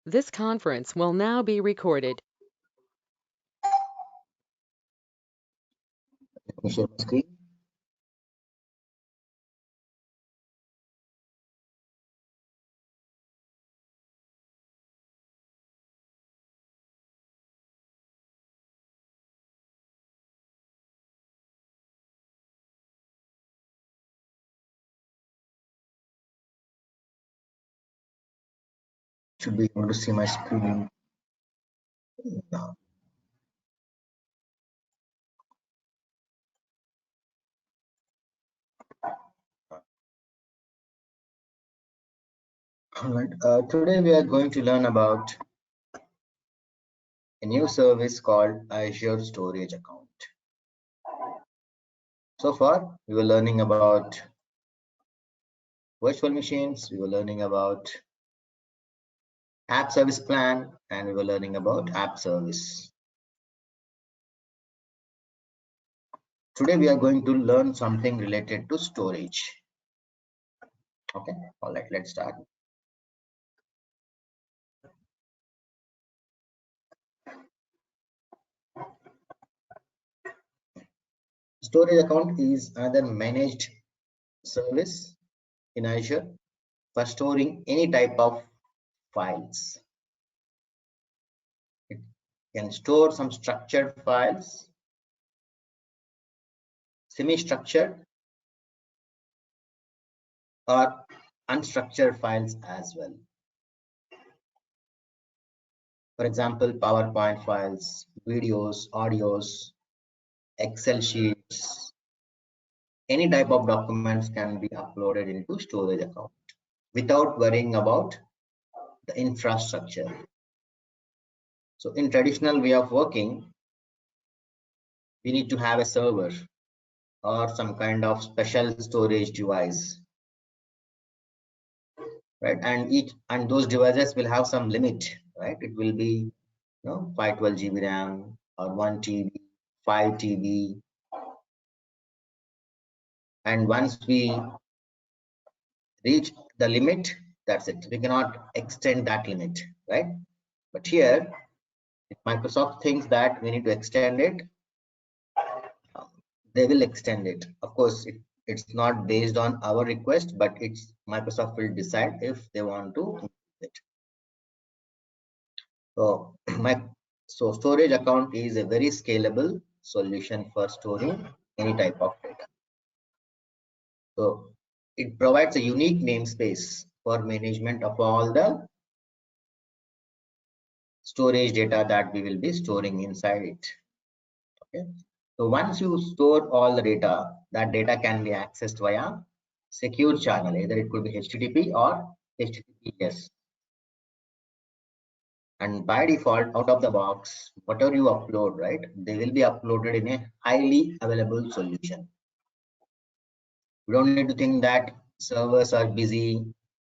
This conference will now be recorded. Let me share my screen. Should be able to see my screen now. All right. Today we are going to learn about a new service called Azure Storage Account. So far, we were learning about virtual machines, we were learning about app service plan, and we were learning about app service. Today we are going to learn something related to storage. Okay, all right, let's start. Storage account is another managed service in Azure for storing any type of files. It can store some structured files, semi-structured, or unstructured files as well. For example, PowerPoint files, videos, audios, Excel sheets, any type of documents can be uploaded into storage account without worrying about the infrastructure. So in traditional way of working, we need to have a server or some kind of special storage device, right? And those devices will have some limit, right? It will be 512 GB RAM or 1 TB, 5 TB, and once we reach the limit, that's it. We cannot extend that limit, right? But here, if Microsoft thinks that we need to extend it, they will extend it. Of course, it's not based on our request, but it's Microsoft will decide if they want to increase it. So so storage account is a very scalable solution for storing any type of data. So it provides a unique namespace for management of all the storage data that we will be storing inside it. Okay. So once you store all the data, that data can be accessed via secure channel. Either it could be HTTP or HTTPS. And by default, out of the box, whatever you upload, right, they will be uploaded in a highly available solution. We don't need to think that servers are busy.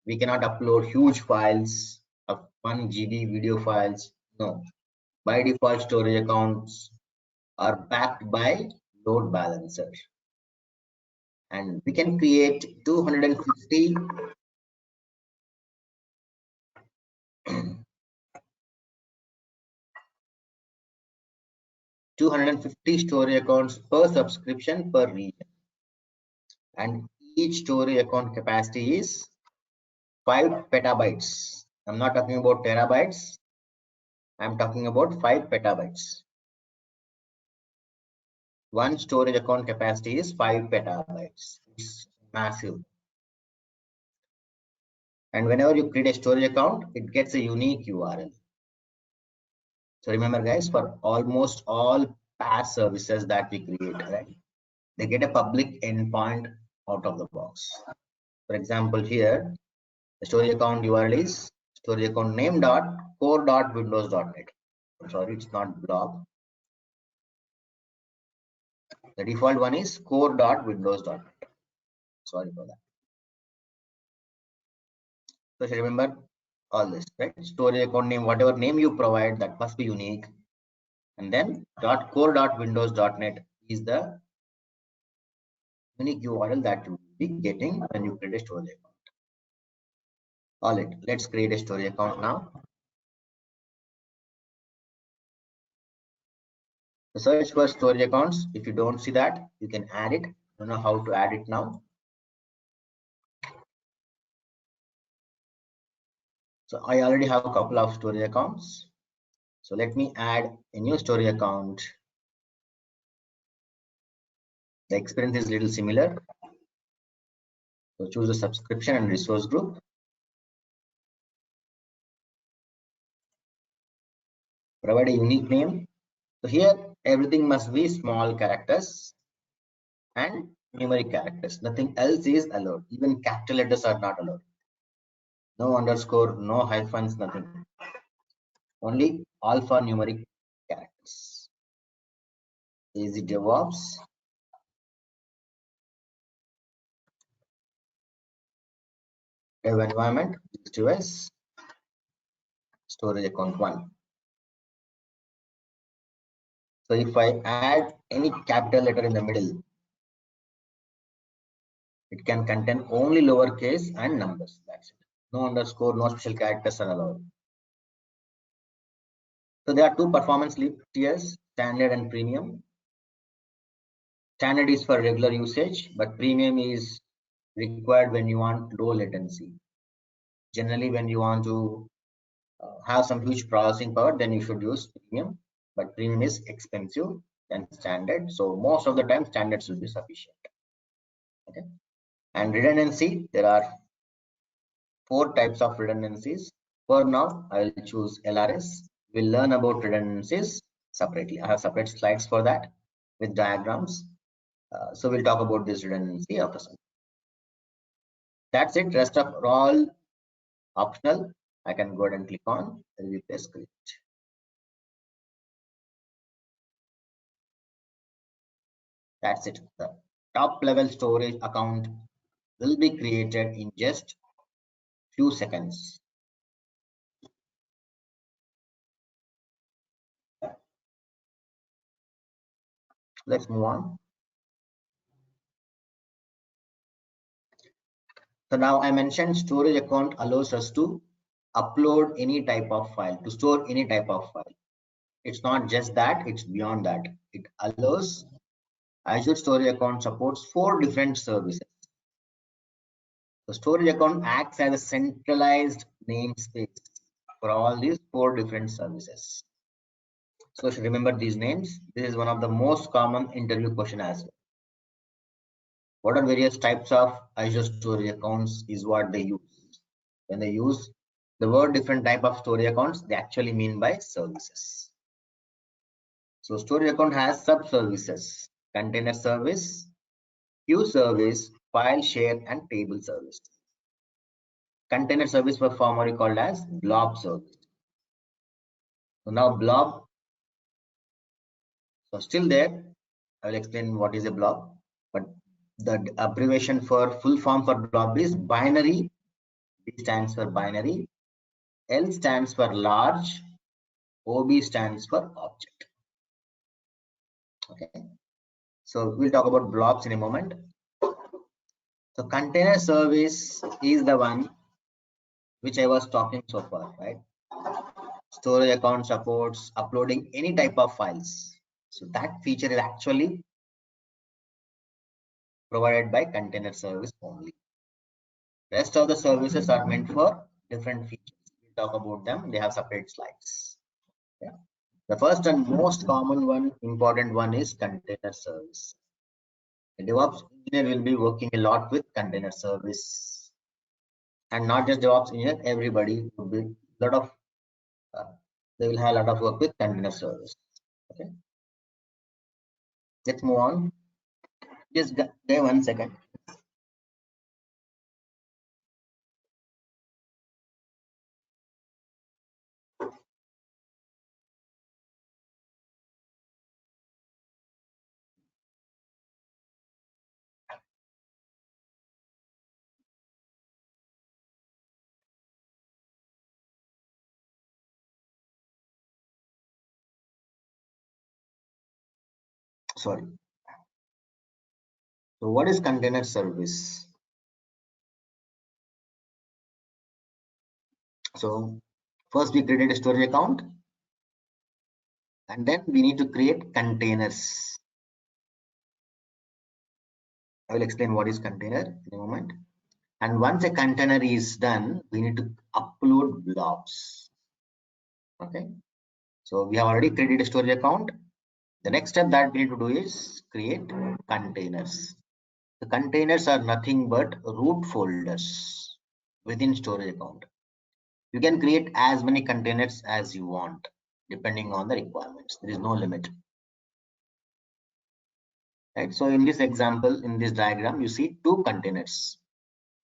We cannot upload huge files of 1 GB video files. No. By default, storage accounts are backed by load balancer. And we can create 250 250 storage accounts per subscription per region. And each storage account capacity is 5 petabytes. I'm not talking about terabytes. I'm talking about 5 petabytes. One storage account capacity is 5 petabytes. It's massive. And whenever you create a storage account, it gets a unique URL. So remember, guys, for almost all PaaS services that we create, right, they get a public endpoint out of the box. For example, here, the storage account URL is storage account name dot core dot windows dot net. I'm sorry, it's not blob. The default one is core dot windows dot net. Sorry for that. So remember all this, right? Storage account name, whatever name you provide, that must be unique. And then core dot windows dot net is the unique URL that you will be getting when you create a storage account. All right, let's create a storage account now. The search for storage accounts. If you don't see that, you can add it. I don't know how to add it now. So I already have a couple of storage accounts. So let me add a new storage account. The experience is a little similar. So choose the subscription and resource group. Provide a unique name. So here everything must be small characters and numeric characters. Nothing else is allowed. Even capital letters are not allowed. No underscore, no hyphens, nothing. Only alphanumeric characters. Easy DevOps. Dev environment, device, storage account 1. So if I add any capital letter in the middle, it can contain only lowercase and numbers. That's it. No underscore, no special characters are allowed. So there are two performance tiers, standard and premium. Standard is for regular usage, but premium is required when you want low latency. Generally, when you want to have some huge processing power, then you should use premium. But premium is expensive than standard, so most of the time standards will be sufficient. Okay. And redundancy, there are 4 types of redundancies. For now, I will choose LRS. We'll learn about redundancies separately. I have separate slides for that with diagrams. So we'll talk about this redundancy after some. That's it. Rest of all optional. I can go ahead and click on replace script. That's it. The top level storage account will be created in just few seconds. Let's move on. So now I mentioned storage account allows us to upload any type of file, to store any type of file. It's not just that, it's beyond that. It allows Azure storage account supports 4 different services. The storage account acts as a centralized namespace for all these 4 different services. So you should remember these names. This is one of the most common interview question as well. What are various types of Azure storage accounts is what they use. When they use the word different type of storage accounts, they actually mean by services. So storage account has sub services: container service, queue service, file share, and table service. Container service was formerly called as blob service. So now blob, so still there. I will explain what is a blob, but the abbreviation for full form for blob is binary. B stands for binary, L stands for large, OB stands for object. Okay, so we'll talk about blobs in a moment. So container service is the one which I was talking so far, right? Storage account supports uploading any type of files. So that feature is actually provided by container service only. Rest of the services are meant for different features. We'll talk about them. They have separate slides. Okay. The first and most common one, important one is container service. The DevOps engineer will be working a lot with container service, and not just DevOps engineer. Everybody will be a lot of they will have a lot of work with container service. Okay, let's move on. Just give 1 second. Sorry. So what is container service? So first we created a storage account. And then we need to create containers. I will explain what is container in a moment. And once a container is done, we need to upload blobs. Okay. So we have already created a storage account. The next step that we need to do is create containers. The containers are nothing but root folders within storage account. You can create as many containers as you want, depending on the requirements. There is no limit. Right. So in this example, in this diagram, you see two containers.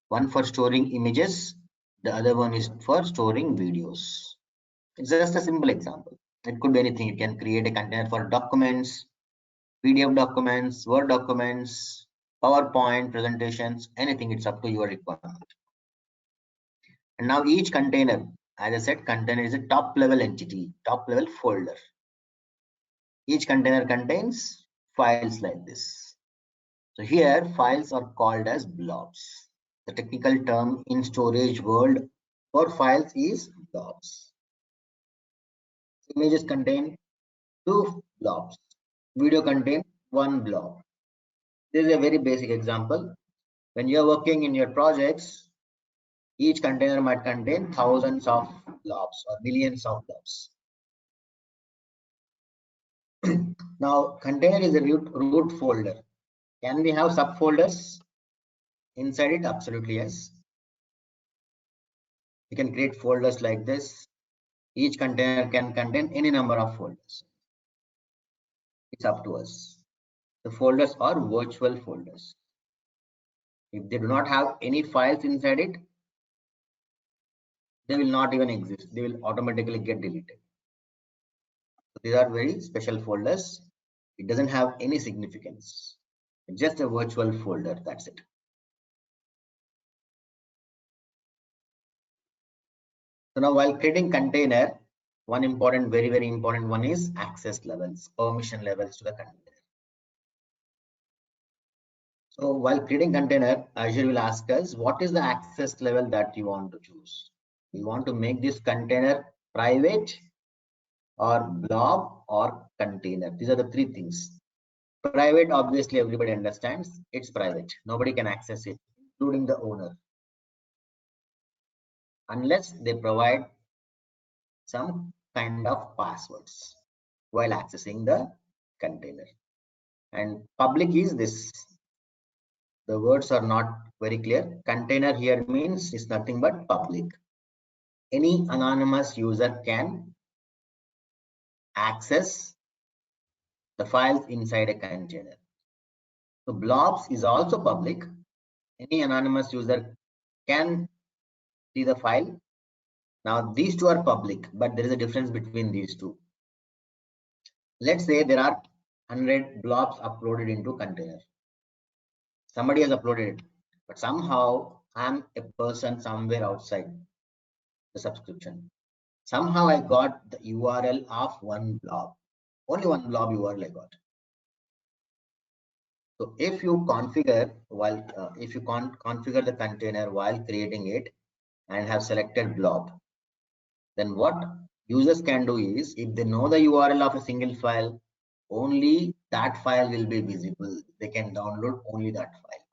One for storing images, the other one is for storing videos. It's just a simple example. It could be anything. You can create a container for documents, PDF documents, Word documents, PowerPoint presentations, anything. It's up to your requirement. And now each container, as I said, container is a top level entity, top level folder. Each container contains files like this. So here files are called as blobs. The technical term in storage world for files is blobs. Images contain 2 blobs. Video contain 1 blob. This is a very basic example. When you are working in your projects, each container might contain thousands of blobs or millions of blobs. Now, container is a root folder. Can we have subfolders inside it? Absolutely yes. You can create folders like this. Each container can contain any number of folders. It's up to us. The folders are virtual folders. If they do not have any files inside it, they will not even exist. They will automatically get deleted. So these are very special folders. It doesn't have any significance. It's just a virtual folder. That's it. So now while creating container, one important, very important one is access levels, permission levels to the container. So while creating container, Azure will ask us, what is the access level that you want to choose? You want to make this container private or blob or container. These are the three things. Private, obviously everybody understands, it's private. Nobody can access it, including the owner, unless they provide some kind of passwords while accessing the container. And public is this. The words are not very clear. Container here means it's nothing but public. Any anonymous user can access the files inside a container. So blobs is also public. Any anonymous user can see the file. Now these two are public, but there is a difference between these two. Let's say there are 100 blobs uploaded into container. Somebody has uploaded it, but somehow I'm a person somewhere outside the subscription. Somehow I got the URL of one blob. Only one blob URL I got. So if you configure configure the container while creating it and have selected blob, then what users can do is, if they know the URL of a single file, only that file will be visible. They can download only that file.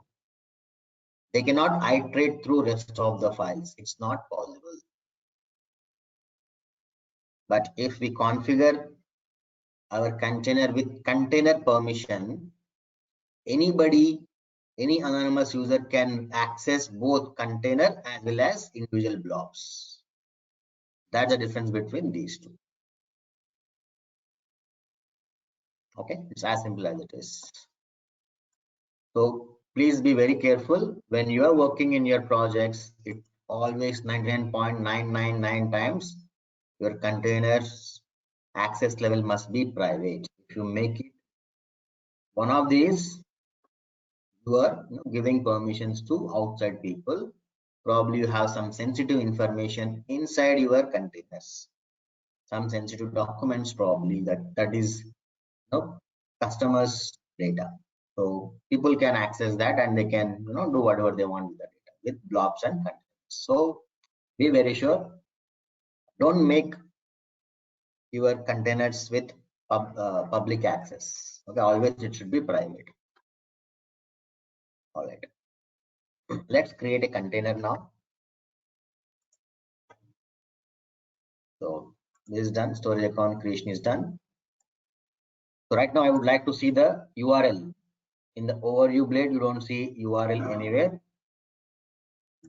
They cannot iterate through rest of the files. It's not possible. But if we configure our container with container permission, anybody, any anonymous user can access both container as well as individual blobs. That's the difference between these two. Okay, it's as simple as it is. So please be very careful when you are working in your projects. It always 99.999 times your containers access level must be private. If you make it one of these, you are giving permissions to outside people. Probably you have some sensitive information inside your containers, some sensitive documents, probably that is customers data. So people can access that and they can do whatever they want with the data with blobs and containers. So be very sure, don't make your containers with public access. Okay, always it should be private. All right. Let's create a container now. So this is done. Storage account creation is done. So right now I would like to see the URL. In the overview blade, you don't see URL anywhere.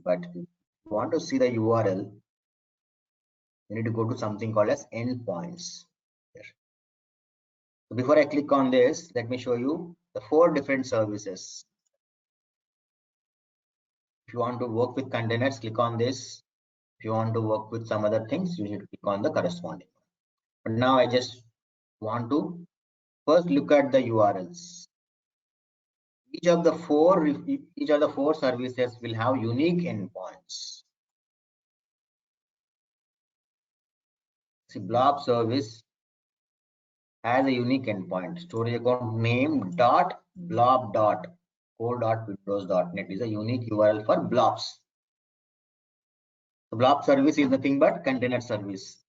But if you want to see the URL, you need to go to something called as endpoints. Here. So before I click on this, let me show you the 4 different services. If you want to work with containers, click on this. If you want to work with some other things, you should click on the corresponding. But now I just want to first look at the URLs. Each of the four services will have unique endpoints. See, blob service has a unique endpoint. Storage account name dot blob dot core.windows.net is a unique URL for blobs. The blob service is nothing but container service.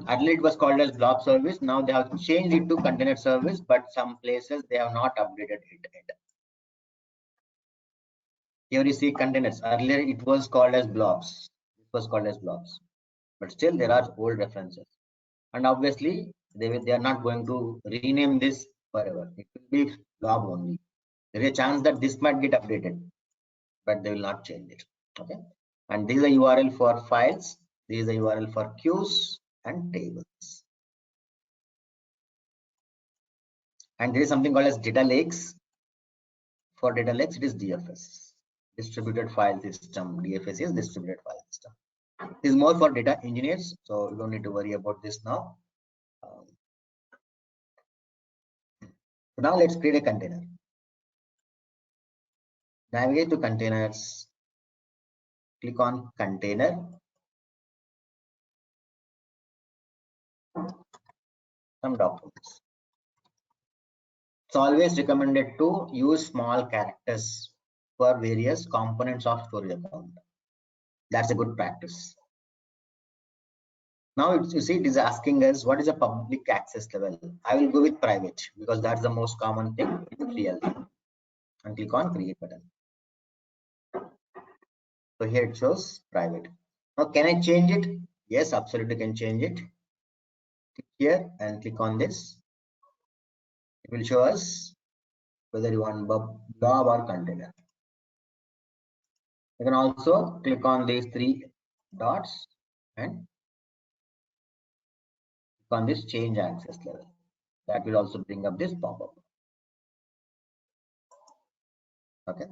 Earlier it was called as blob service. Now they have changed it to container service, but some places they have not updated it yet. Here you see containers. Earlier it was called as blobs. It was called as blobs, but still there are old references. And obviously they are not going to rename this forever. It will be blob only. There is a chance that this might get updated, but they will not change it. Okay. And this is a URL for files. This is a URL for queues and tables. And there is something called as data lakes. For data lakes, it is DFS, distributed file system. DFS is distributed file system. This is more for data engineers, so you don't need to worry about this now. So now let's create a container. Navigate to containers, click on container, some documents. It's always recommended to use small characters for various components of storage account. That's a good practice. Now you see it is asking us what is a public access level. I will go with private because that's the most common thing in real time. And click on create button. So here it shows private. Now can I change it? Yes, absolutely can change it. Click here and click on this. It will show us whether you want blob or container. You can also click on these 3 dots and click on this change access level. That will also bring up this pop-up. Okay,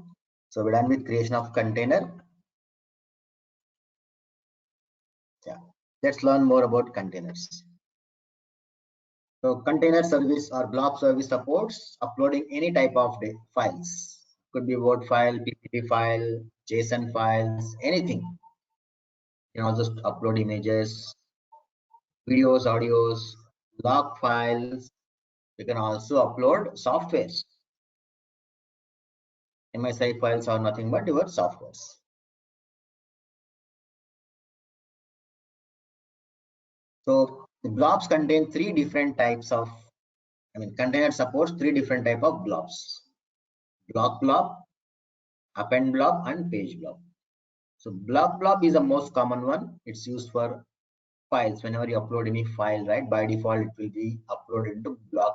so we're done with creation of container. Yeah, let's learn more about containers. So container service or blob service supports uploading any type of files. Could be Word file, PPT file, JSON files, anything. You can also upload images, videos, audios, log files. You can also upload softwares. MSI files are nothing but your softwares. So the blobs contain 3 different types of, container supports 3 different type of blobs. Blob, append blob, and page blob. So blob is the most common one. It's used for files. Whenever you upload any file, right, by default it will be uploaded to blob.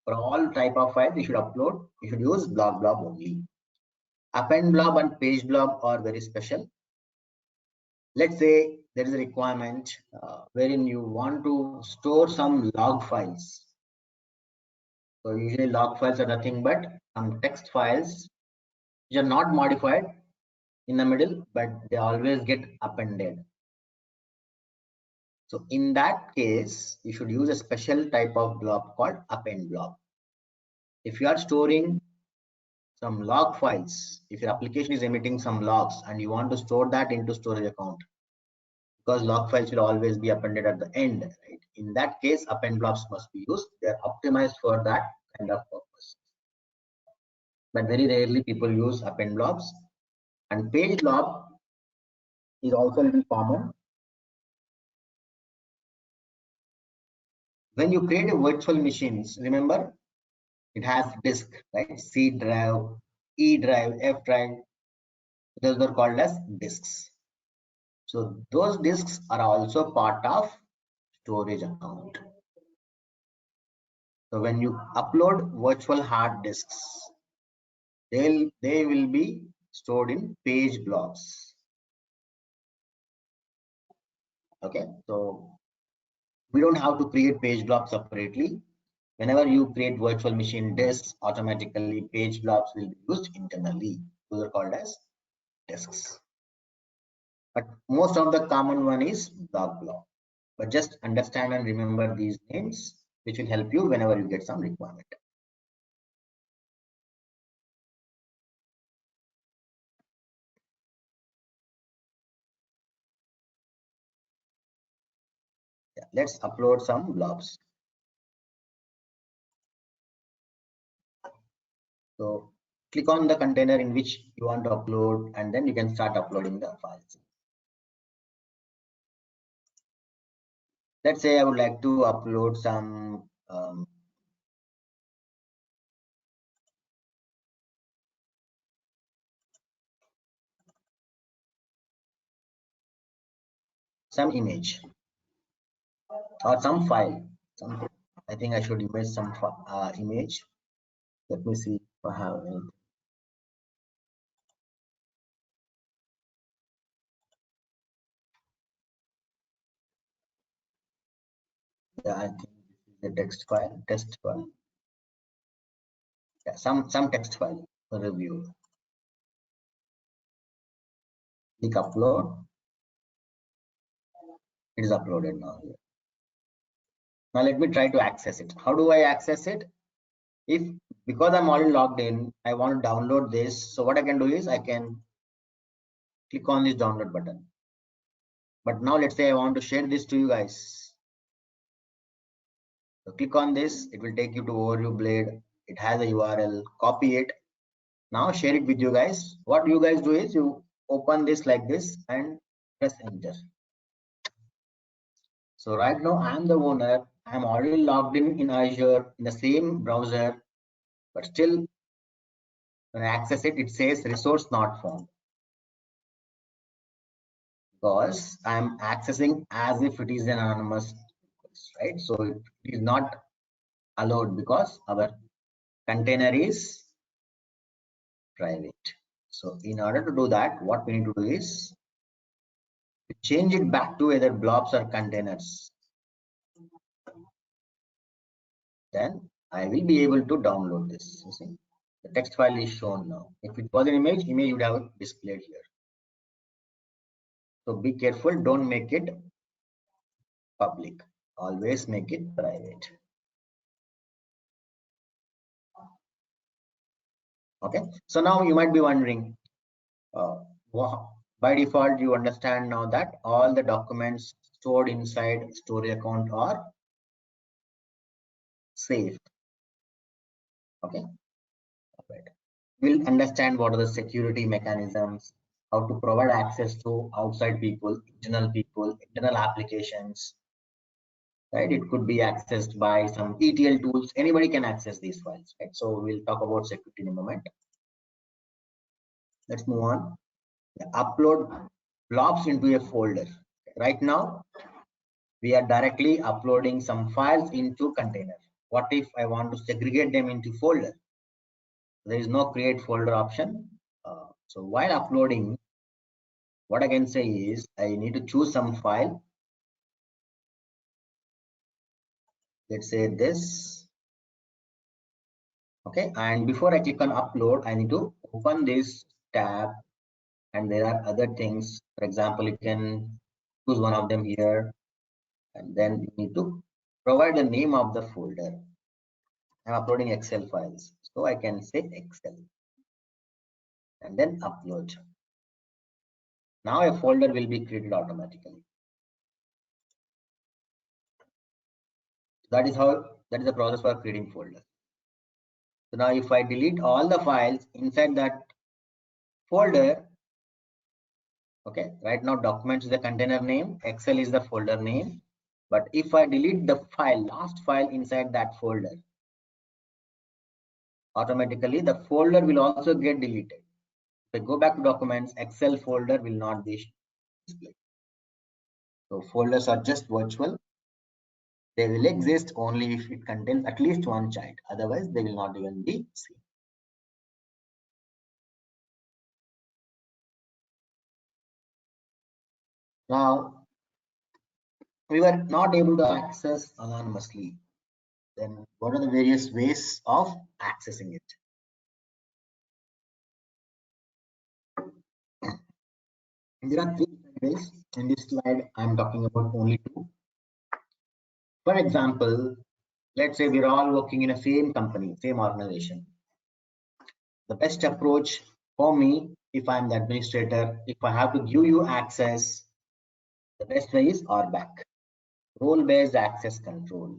For all type of files you should use blob only. Append blob and page blob are very special. Let's say there is a requirement wherein you want to store some log files. So usually log files are nothing but some text files which are not modified in the middle, but they always get appended. So in that case, you should use a special type of blob called append blob. If you are storing some log files, if your application is emitting some logs and you want to store that into storage account, because log files will always be appended at the end, right? In that case, append blobs must be used. They are optimized for that kind of purpose. But very rarely people use append blobs. And page blob is also a little common. When you create a virtual machines, remember it has disk, right? C drive, E drive, F drive. Those are called as disks. So those disks are also part of storage account. So when you upload virtual hard disks, they will be stored in page blobs. Okay, so we don't have to create page blobs separately. Whenever you create virtual machine disks, automatically page blobs will be used internally. Those are called as disks. But most of the common one is block blob. But just understand and remember these names, which will help you whenever you get some requirement. Yeah, let's upload some blobs. So click on the container in which you want to upload, and then you can start uploading the files. Let's say I would like to upload some image or some file. I think I should image some image. Let me see if I have any. Yeah, I think this is the text file. Yeah, some text file for review. Click upload. It is uploaded now here. Now let me try to access it. How do I access it? If because I'm already logged in, I want to download this. So what I can do is I can click on this download button. But now let's say I want to share this to you guys. So click on this. It will take you to Overview Blade. It has a URL. Copy it. Now share it with you guys. What you guys do is you open this like this and press enter. So right now I'm the owner. I'm already logged in Azure in the same browser, but still when I access it, it says resource not found because I'm accessing as if it is an anonymous request, right? So it is not allowed because our container is private. So in order to do that, what we need to do is change it back to either blobs or containers. Then I will be able to download this. You see, the text file is shown now. If it was an image would have displayed here. So be careful, don't make it public. Always make it private. Okay, so now you might be wondering, by default, you understand now that all the documents stored inside storage account are safe. Okay, right. We'll understand what are the security mechanisms, how to provide access to outside people, internal applications, right? It could be accessed by some ETL tools. Anybody can access these files, right? So we'll talk about security in a moment. Let's move on. Upload blobs into a folder. Right now, we are directly uploading some files into container. What if I want to segregate them into folder? There is no create folder option. So while uploading, what I can say is I need to choose some file. Let's say this. Okay, and before I click on upload, I need to open this tab, and there are other things. For example, you can choose one of them here, and then you need to provide the name of the folder. I'm uploading Excel files, so I can say Excel and then upload. Now a folder will be created automatically. That is the process for creating folder. So now if I delete all the files inside that folder, okay, right now documents is the container name, Excel is the folder name. But if I delete the file, last file inside that folder, automatically the folder will also get deleted. If I go back to documents, Excel folder will not be displayed. So folders are just virtual. They will exist only if it contains at least one child. Otherwise, they will not even be seen. Now, we were not able to access anonymously. Then what are the various ways of accessing it? There are three different ways. In this slide, I'm talking about only two. For example, let's say we're all working in a same company, same organization. The best approach for me, if I'm the administrator, if I have to give you access, the best way is RBAC, role-based access control.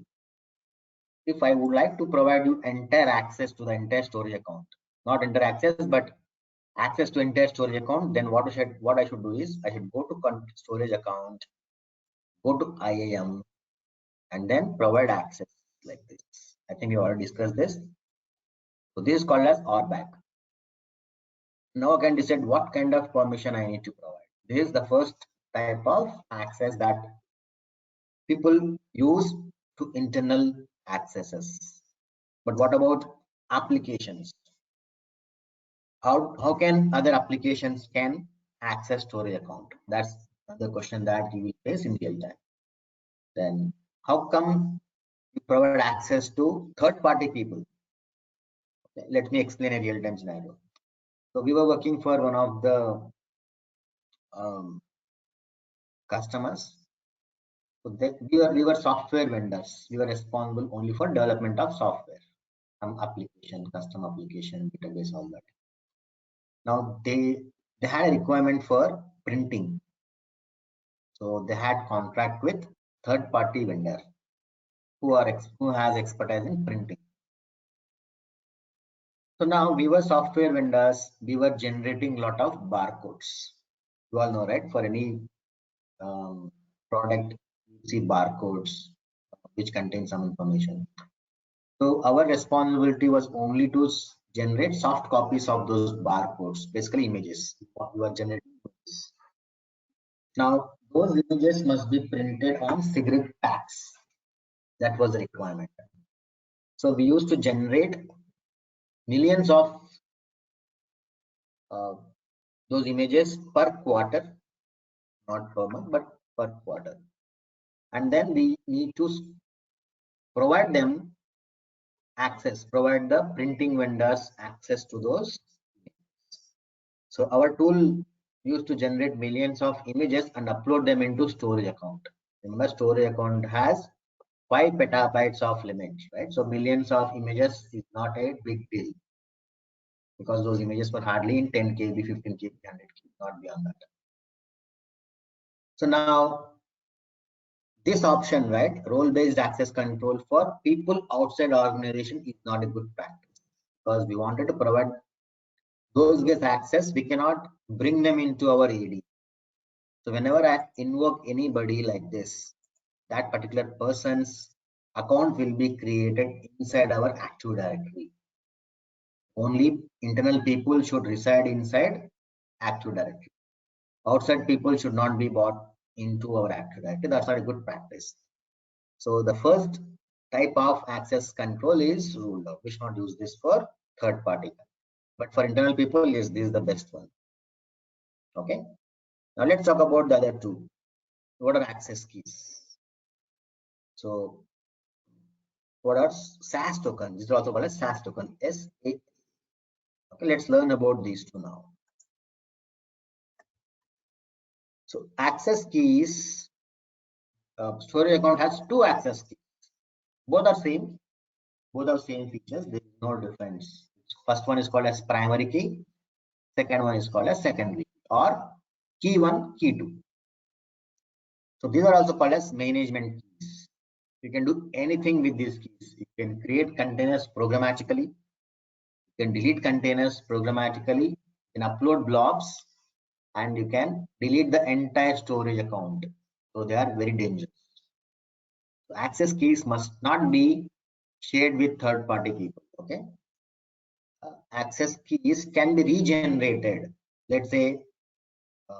If I would like to provide you entire access to the entire storage account, not entire access, but access to entire storage account, then what I should do is I should go to storage account, go to IAM, and then provide access like this. I think we already discussed this. So this is called as RBAC. Now I can decide what kind of permission I need to provide. This is the first type of access that people use to internal accesses. But what about applications? How can other applications can access storage account? That's the question that you will face in real time. Then how come you provide access to third-party people? Okay, let me explain a real-time scenario. So we were working for one of the customers. So we were software vendors. We were responsible only for development of software, some application, custom application, database, all that. Now they had a requirement for printing. So they had contract with third-party vendor who has expertise in printing. So now we were software vendors. We were generating a lot of barcodes. You all know, right? For any product, you see barcodes which contain some information. So our responsibility was only to generate soft copies of those barcodes, basically images. You are generating images. Now those images must be printed on cigarette packs. That was the requirement. So we used to generate millions of those images per quarter, not per month, but per quarter. And then we need to provide them access, provide the printing vendors access to those. So our tool used to generate millions of images and upload them into storage account. Remember, storage account has 5 petabytes of limit, right? So millions of images is not a big deal because those images were hardly in 10 KB, 15 KB, 100 KB, not beyond that. So now this option, right, role-based access control for people outside organization is not a good practice because we wanted to provide those guys access. We cannot bring them into our AD. So whenever I invoke anybody like this, that particular person's account will be created inside our Active Directory. Only internal people should reside inside Active Directory. Outside people should not be brought into our Active Directory. That's not a good practice. So the first type of access control is ruled out. We should not use this for third party. But for internal people, yes, this is the best one. Okay. Now let's talk about the other two. What are access keys? So what are SAS tokens? This is also called as SAS token. Okay, let's learn about these two now. So access keys, storage account has two access keys. Both are same. Both are same features. There is no difference. First one is called as primary key. Second one is called as secondary or key 1, key 2. So these are also called as management keys. You can do anything with these keys. You can create containers programmatically. You can delete containers programmatically. You can upload blobs and you can delete the entire storage account. So they are very dangerous. Access keys must not be shared with third-party people. Okay. Access keys can be regenerated. Let's say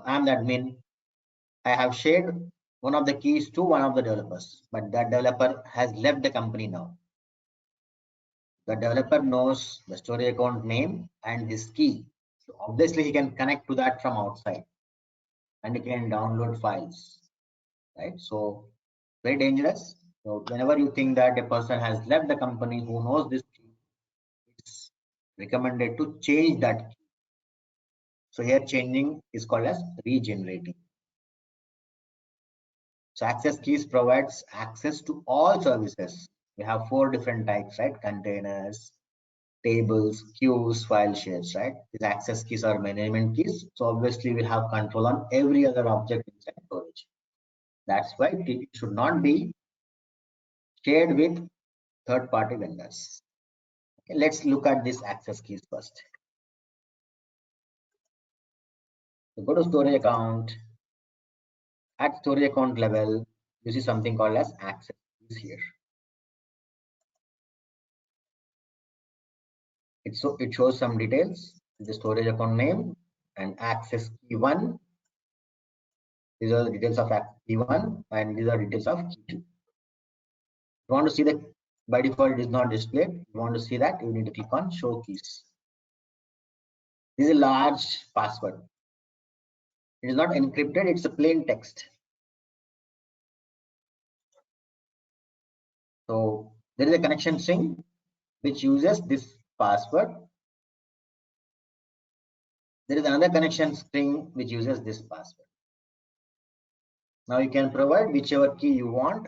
I'm the admin. I have shared one of the keys to one of the developers, but that developer has left the company now. The developer knows the storage account name and this key. So obviously he can connect to that from outside and he can download files, right? So very dangerous. So whenever you think that a person has left the company who knows this key, it's recommended to change that key. So here changing is called as regenerating. So access keys provides access to all services. We have 4 different types, right? Containers, tables, queues, file shares, right? These access keys are management keys. So obviously we'll have control on every other object inside storage. That's why it should not be shared with third-party vendors. Okay, let's look at these access keys first. So go to storage account. At storage account level, you see something called as access keys here. It shows some details, the storage account name and access key 1. These are the details of key 1 and these are details of key 2. You want to see that by default it is not displayed. You want to see that, you need to click on show keys. This is a large password. It is not encrypted, it's a plain text. So there is a connection string which uses this password. There is another connection string which uses this password. Now you can provide whichever key you want.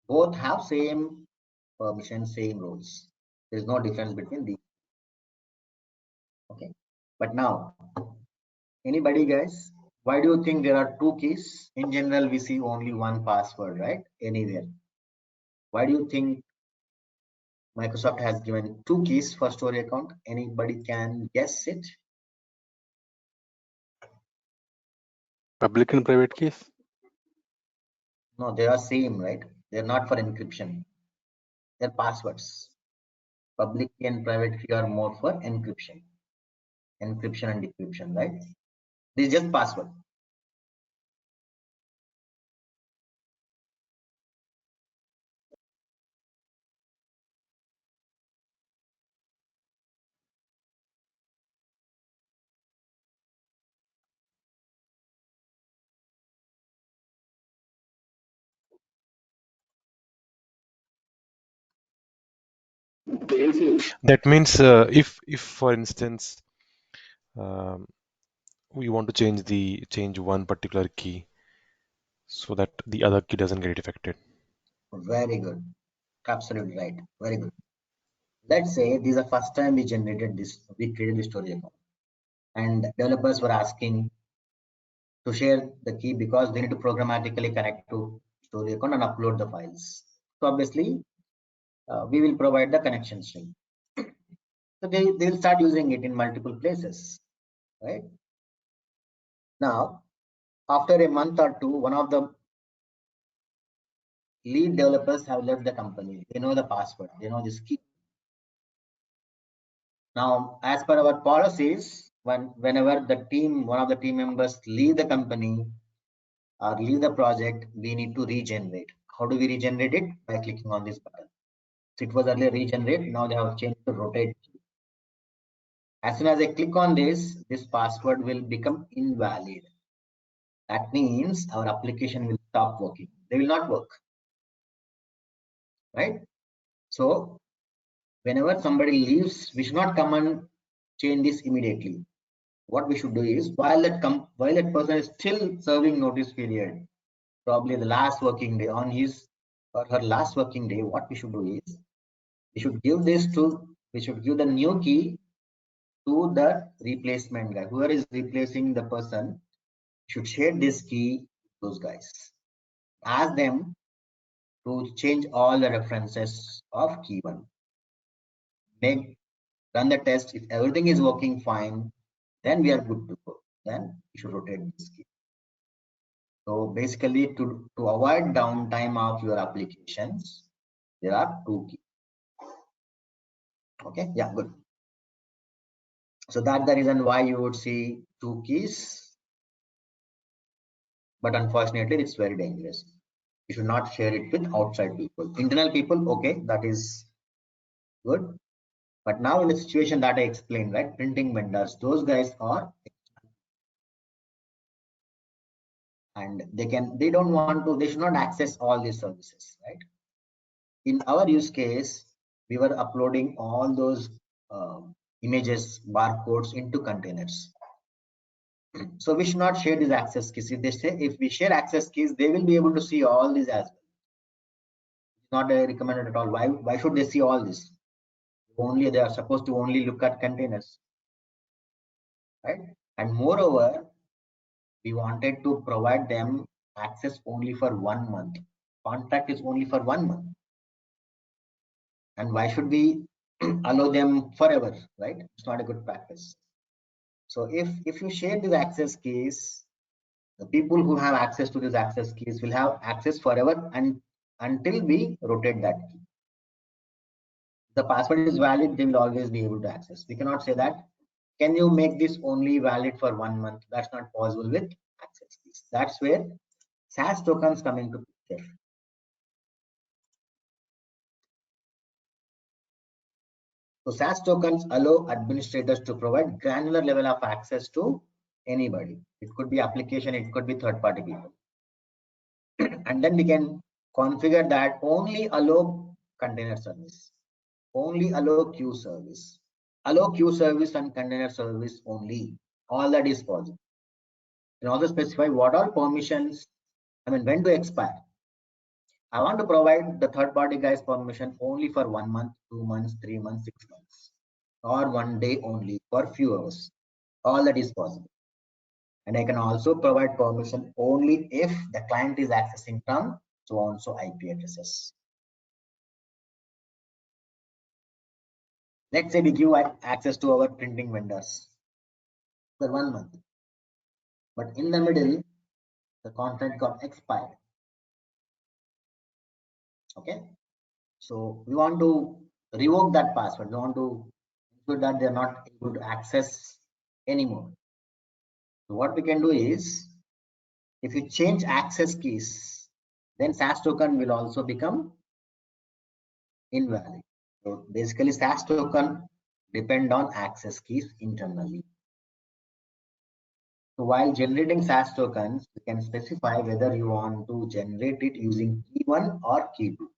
Both have same permission, same rules. There is no difference between these. Okay. But now, anybody guys, why do you think there are 2 keys? In general, we see only one password, right? Anywhere. Why do you think Microsoft has given 2 keys for storage account? Anybody can guess it? Public and private keys? No, they are same, right? They're not for encryption. They're passwords. Public key and private key are more for encryption. Encryption and decryption, right? This is just password. That means if for instance um, we want to change one particular key so that the other key doesn't get affected. Very good. Absolutely right. Very good. Let's say this is the first time we created this storage account, and developers were asking to share the key because they need to programmatically connect to storage account and upload the files. So obviously, we will provide the connection string. So they will start using it in multiple places, right? Now, after a month or two, one of the lead developers have left the company. They know the password. They know this key. Now, as per our policies, whenever one of the team members leave the company or leave the project, we need to regenerate. How do we regenerate it? By clicking on this button. So it was earlier regenerate, now they have changed to rotate. As soon as I click on this password will become invalid. That means our application will stop working. They will not work, right? So whenever somebody leaves, we should not come and change this immediately. What we should do is while that person is still serving notice period, probably the last working day on his or her last working day, what we should do is we should give the new key to the replacement guy. Whoever is replacing the person should share this key to those guys. Ask them to change all the references of key 1. Run the test. If everything is working fine, then we are good to go. Then you should rotate this key. So basically, to avoid downtime of your applications, there are two keys. Okay, yeah, good. So that's the reason why you would see two keys, but unfortunately, it's very dangerous. You should not share it with outside people. Internal people, okay, that is good. But now in the situation that I explained, right, printing vendors, those guys are, and they don't want to, they should not access all these services, right? In our use case, we were uploading all those images, barcodes into containers. So we should not share these access keys. If they say, if we share access keys, they will be able to see all these as well. It's not recommended at all. Why should they see all this? Only they are supposed to only look at containers, right? And moreover, we wanted to provide them access only for 1 month. Contract is only for 1 month. And why should we allow them forever, right? It's not a good practice. So if you share these access keys, the people who have access to these access keys will have access forever and until we rotate that key. The password is valid, they will always be able to access. We cannot say that, can you make this only valid for 1 month? That's not possible with access keys. That's where SaaS tokens come into picture. So SaaS tokens allow administrators to provide granular level of access to anybody. It could be application, it could be third-party people. And then we can configure that only allow container service, only allow queue service, allow queue service and container service only. All that is possible. You can also specify what are permissions, when to expire. I want to provide the third-party guys permission only for 1 month, 2 months, 3 months, 6 months, or 1 day only for few hours. All that is possible. And I can also provide permission only if the client is accessing from so and so IP addresses. Let's say we give access to our printing vendors for 1 month, but in the middle, the contract got expired. Okay, so we want to revoke that password. We want to ensure that they're not able to access anymore. So what we can do is, if you change access keys, then SaaS token will also become invalid. So basically, SaaS token depend on access keys internally. So while generating SaaS tokens, you can specify whether you want to generate it using key 1 or key 2.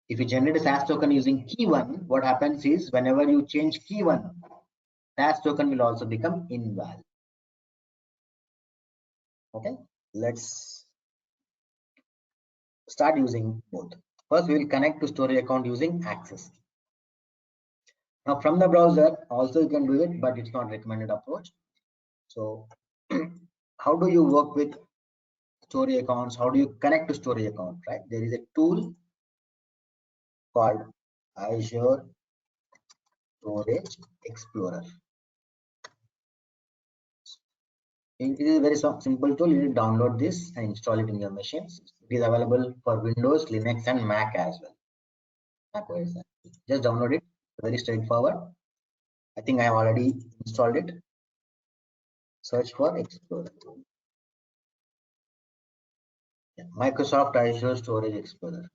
If you generate a SaaS token using key 1, what happens is whenever you change key 1, SaaS token will also become invalid. Okay, let's start using both. First, we will connect to storage account using access. Now from the browser, also you can do it, but it's not recommended approach. So how do you work with storage accounts? How do you connect to storage account, right? There is a tool called Azure Storage Explorer. It is a very simple tool. You need to download this and install it in your machines. It is available for Windows, Linux, and Mac as well. Just download it. Very straightforward. I think I have already installed it. Search for Explorer. Yeah, Microsoft Azure Storage Explorer.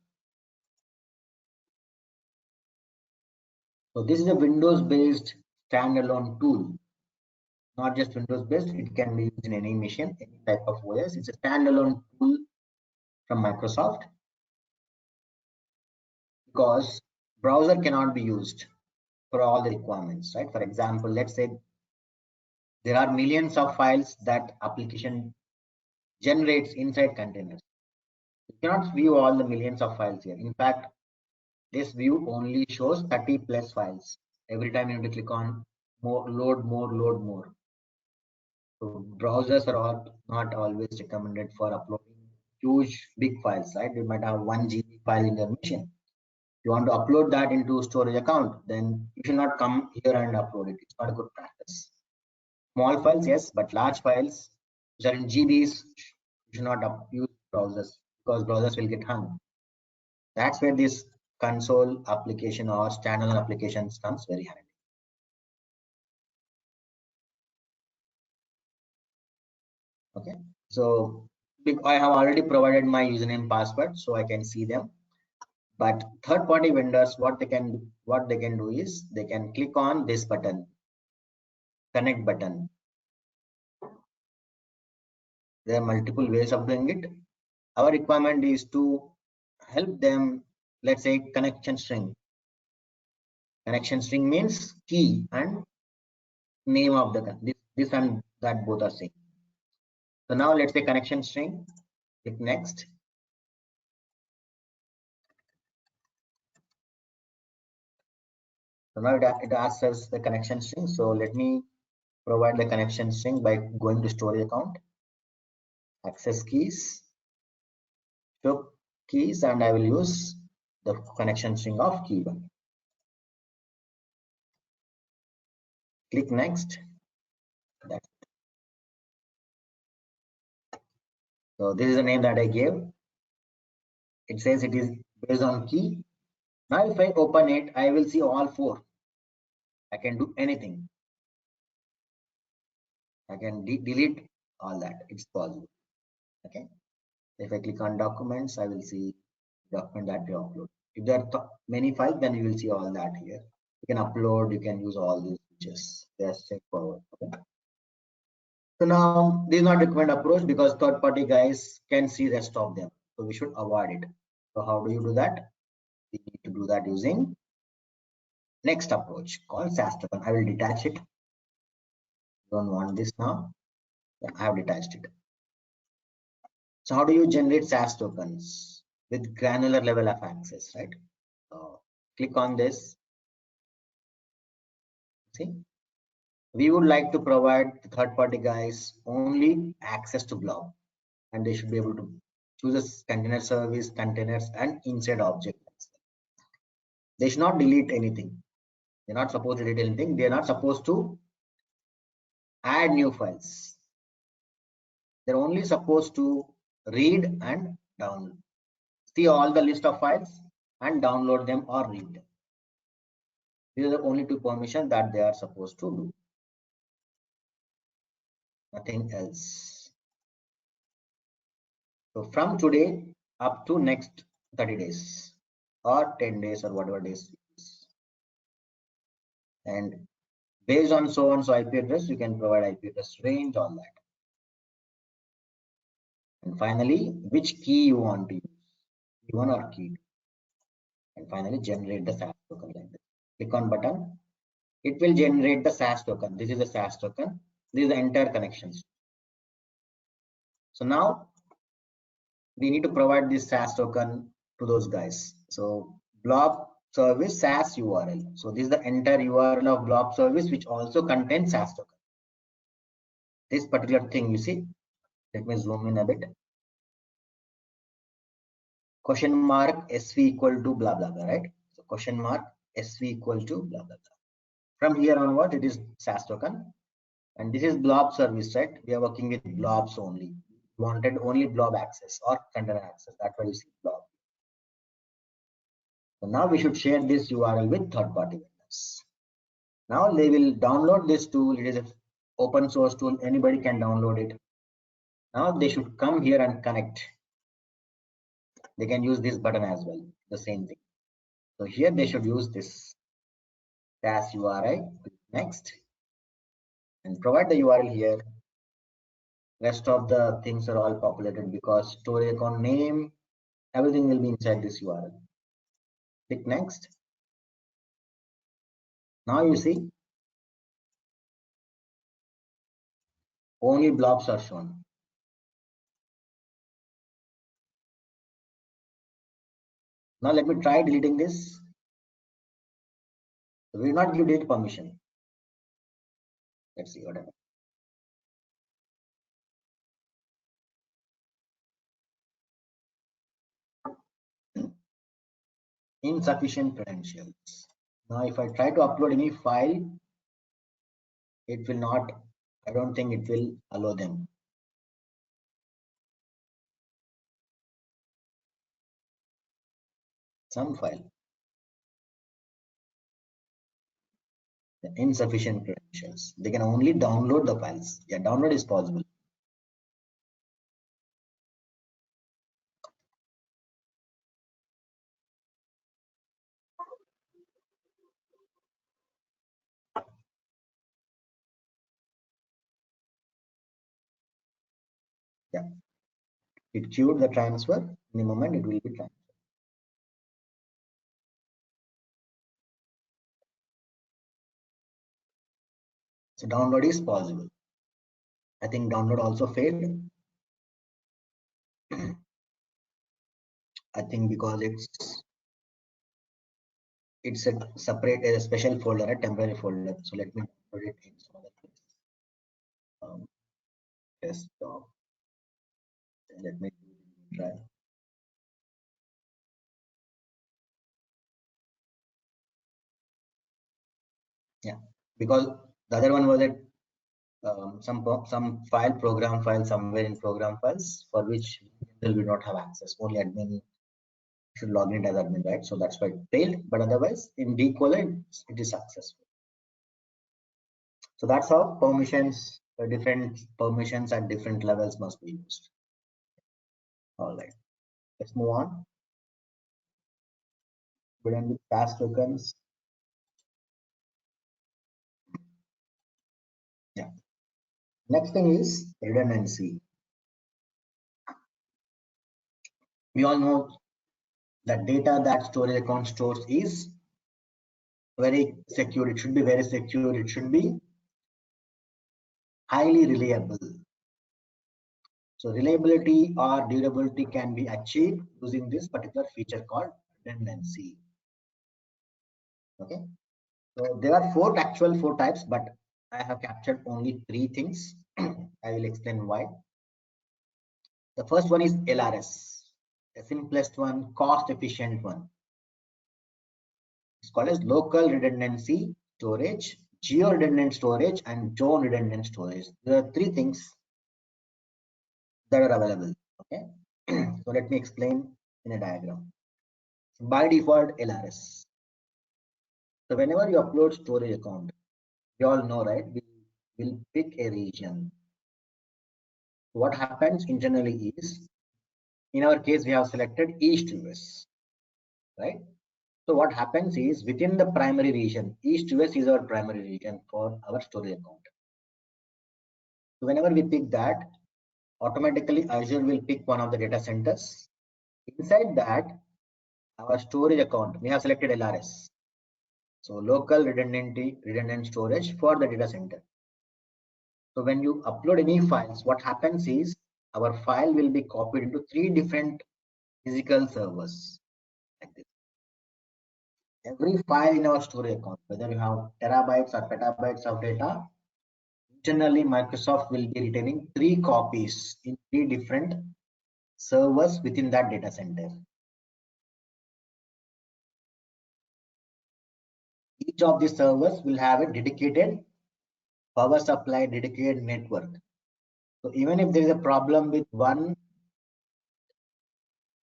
So this is a Windows-based standalone tool. Not just Windows-based, it can be used in any machine, any type of OS. It's a standalone tool from Microsoft because browser cannot be used for all the requirements, right? For example, let's say there are millions of files that application generates inside containers. You cannot view all the millions of files here. In fact, this view only shows 30 plus files. Every time you need to click on more, load more, load more. So browsers are not always recommended for uploading huge big files, right? You might have 1 GB file in your machine. You want to upload that into storage account, then you should not come here and upload it. It's not a good practice. Small files, yes, but large files which are in GBs You should not use browsers because browsers will get hung. That's where this console application or standalone applications comes very handy. Okay, so I have already provided my username password so I can see them. But third-party vendors, what they can do is they can click on this button, connect button. There are multiple ways of doing it. Our requirement is to help them, let's say connection string. Connection string means key and name of the this and that both are same. So now let's say connection string, click next. So now it asks us the connection string. So let me provide the connection string by going to storage account, access keys, show keys, and I will use the connection string of key one. Click next. That's so this is the name that I gave. It says it is based on key. Now if I open it, I will see all four. I can do anything. I can delete all that. It's possible. Okay. If I click on documents, I will see document that we upload. If there are many files, then you will see all that here. You can upload, you can use all these features. They're straightforward. Okay. So now this is not recommended approach because third-party guys can see rest of them. So we should avoid it. So how do you do that? We need to do that using next approach called SaaS token. I will detach it. Don't want this now. I have detached it. So how do you generate SaaS tokens with granular level of access, right? So click on this. See, we would like to provide the third-party guys only access to blob, and they should be able to choose a container service, containers, and inside objects. They should not delete anything. They're not supposed to delete anything. They're not supposed to add new files. They're only supposed to read and download. See all the list of files and download them or read them. These are the only two permissions that they are supposed to do. Nothing else. So from today up to next 30 days or 10 days or whatever days. And based on so and so IP address, you can provide IP address range on that. And finally, which key you want to use, key1 or key2. And finally, generate the SaaS token like this. Click on button. It will generate the SaaS token. This is a SaaS token. This is the entire connections. So now we need to provide this SaaS token to those guys. So blob service SaaS URL. So this is the entire URL of blob service, which also contains SaaS token. This particular thing you see, let me zoom in a bit. Question mark SV equal to blah blah blah, right? So question mark SV equal to blah blah blah. From here onward, it is SaaS token, and this is blob service, right? We are working with blobs only. We wanted only blob access or container access. That's why you see blob. So now we should share this URL with third-party vendors. Now they will download this tool. It is an open source tool. Anybody can download it. Now they should come here and connect. They can use this button as well. The same thing. So here they should use this SaaS URI. Next, and provide the URL here. Rest of the things are all populated because storage account name, everything will be inside this URL. Click next. Now you see only blobs are shown. Now let me try deleting this. We will not give delete permission. Let's see what happens. Insufficient credentials. Now if I try to upload any file, it will not, I don't think it will allow them. some file, the insufficient credentials. They can only download the files. Yeah, download is possible. Yeah, it queued the transfer. In a moment, it will be transferred. So download is possible. I think download also failed. I think because it's a separate, a special folder, a temporary folder. So let me put it in some other place. Desktop. Let me try. Yeah, because the other one was a some program file somewhere in program files for which we do not have access. Only admin should log in as admin, right? So that's why it failed. But otherwise, in decoller, it is successful. So that's how permissions, different permissions at different levels must be used. All right, let's move on. We're done with task tokens. Yeah. Next thing is redundancy. We all know that data that storage account stores is very secure. It should be very secure. It should be highly reliable. So reliability or durability can be achieved using this particular feature called redundancy. Okay. So there are four types, but I have captured only three things. I will explain why. The first one is LRS, the simplest one, cost efficient one. It's called as local redundancy storage, geo redundant storage, and zone redundant storage. There are three things that are available. Okay. So let me explain in a diagram. By default, LRS. So whenever you upload storage account, we all know, right? We will pick a region. What happens internally is, in our case, we have selected East US, right? So what happens is within the primary region, East US is our primary region for our storage account. So whenever we pick that, automatically Azure will pick one of the data centers. Inside that, our storage account, we have selected LRS. So local redundant storage for the data center. So when you upload any files, what happens is our file will be copied into three different physical servers like this. Every file in our storage account, whether you have terabytes or petabytes of data, internally Microsoft will be retaining three copies in three different servers within that data center. Each of these servers will have a dedicated power supply, dedicated network. So even if there is a problem with one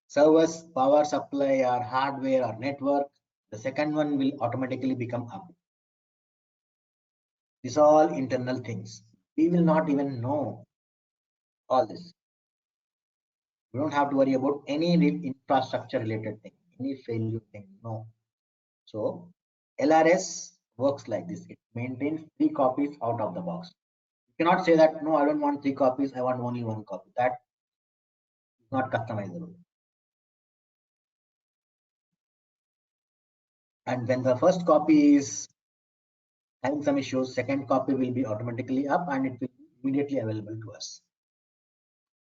server's power supply or hardware or network, the second one will automatically become up. These are all internal things. We will not even know all this. We don't have to worry about any infrastructure related thing, any failure thing. No. So LRS works like this. It maintains three copies out of the box. You cannot say that no, I don't want three copies, I want only one copy. That is not customizable. And when the first copy is having some issues, second copy will be automatically up and it will be immediately available to us.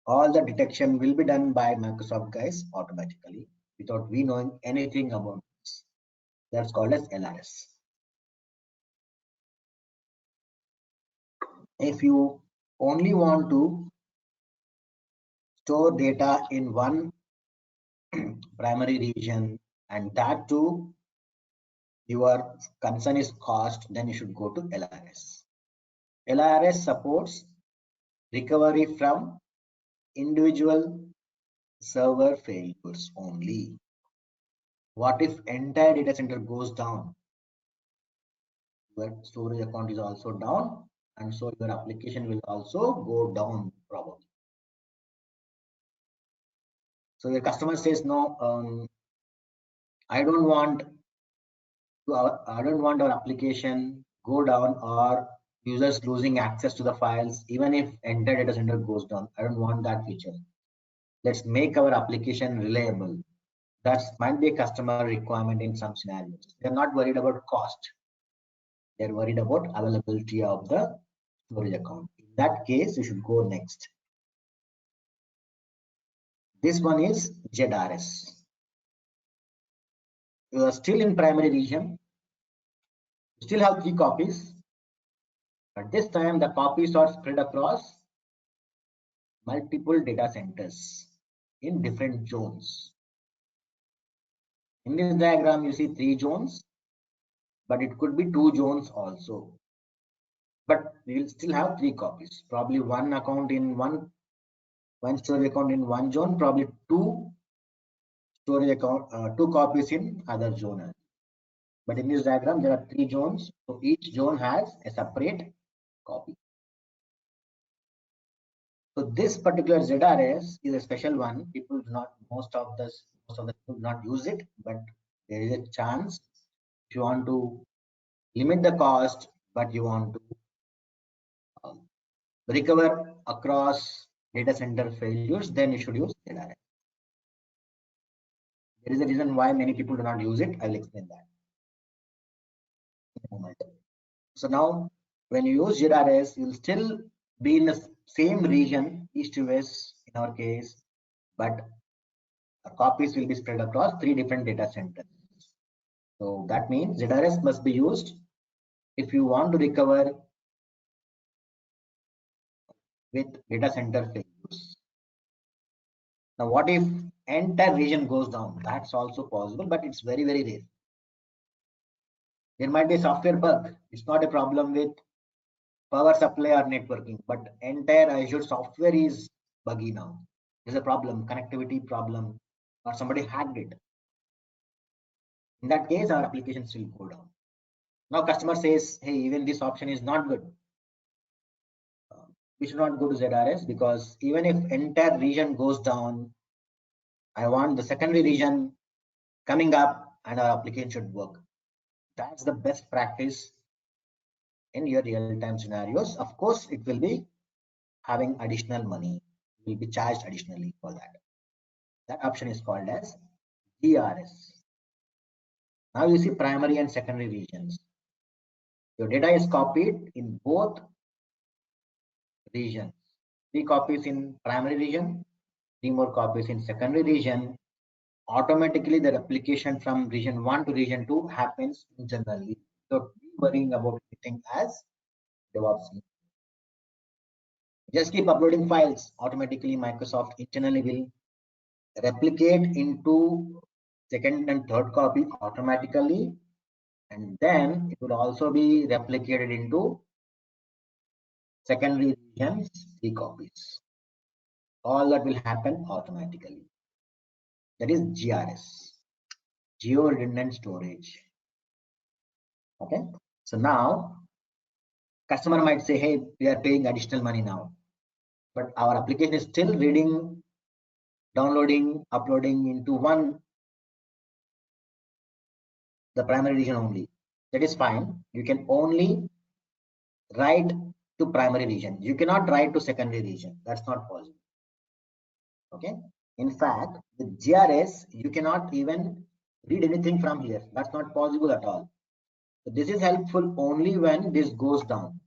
All the detection will be done by Microsoft guys automatically without we knowing anything about this. That's called as LRS. If you only want to store data in one primary region and that too your concern is cost, then you should go to LRS. LRS supports recovery from individual server failures only. What if entire data center goes down? Your storage account is also down, and so your application will also go down probably. So your customer says, no, I don't want our application go down or users losing access to the files, even if entire data center goes down. I don't want that feature. Let's make our application reliable. That might be a customer requirement in some scenarios. They're not worried about cost. They're worried about availability of the storage account. In that case, you should go next. This one is ZRS. You are still in primary region. You still have 3 copies, but this time the copies are spread across multiple data centers in different zones. In this diagram, you see 3 zones, but it could be 2 zones also. But we will still have 3 copies. Probably one account in one storage account in one zone, probably 2 storage account, 2 copies in other zone. But in this diagram, there are 3 zones, so each zone has a separate copy. So this particular ZRS is a special one. People do not, most of the people do not use it, but there is a chance if you want to limit the cost, but you want to recover across data center failures, then you should use ZRS. There is a reason why many people do not use it. I'll explain that in a moment. So now, when you use ZRS, you'll still be in the same region, east to west in our case, but copies will be spread across 3 different data centers. So that means ZRS must be used if you want to recover with data center failures. Now, what if entire region goes down? That's also possible, but it's very, very rare. There might be a software bug. It's not a problem with power supply or networking, but entire Azure software is buggy now. There's a problem, connectivity problem, or somebody hacked it. In that case, our applications will go down. Now customer says, hey, even this option is not good. We should not go to ZRS, because even if entire region goes down, I want the secondary region coming up and our application should work. That's the best practice in your real-time scenarios. Of course, it will be having additional money, will be charged additionally for that. That option is called as GRS. Now you see primary and secondary regions. Your data is copied in both regions. 3 copies in primary region, 3 more copies in secondary region. Automatically, the replication from region 1 to region 2 happens internally. So be worrying about anything as DevOps. Just keep uploading files. Automatically, Microsoft internally will replicate into second and third copy automatically, and then it will also be replicated into secondary regions 3 copies. All that will happen automatically. That is GRS, Geo Redundant Storage. Okay, so now customer might say, hey, we are paying additional money now, but our application is still reading, downloading, uploading into the primary region only. That is fine. You can only write to primary region. You cannot write to secondary region. That's not possible. Okay. In fact, with GRS, you cannot even read anything from here. That's not possible at all. So this is helpful only when this goes down.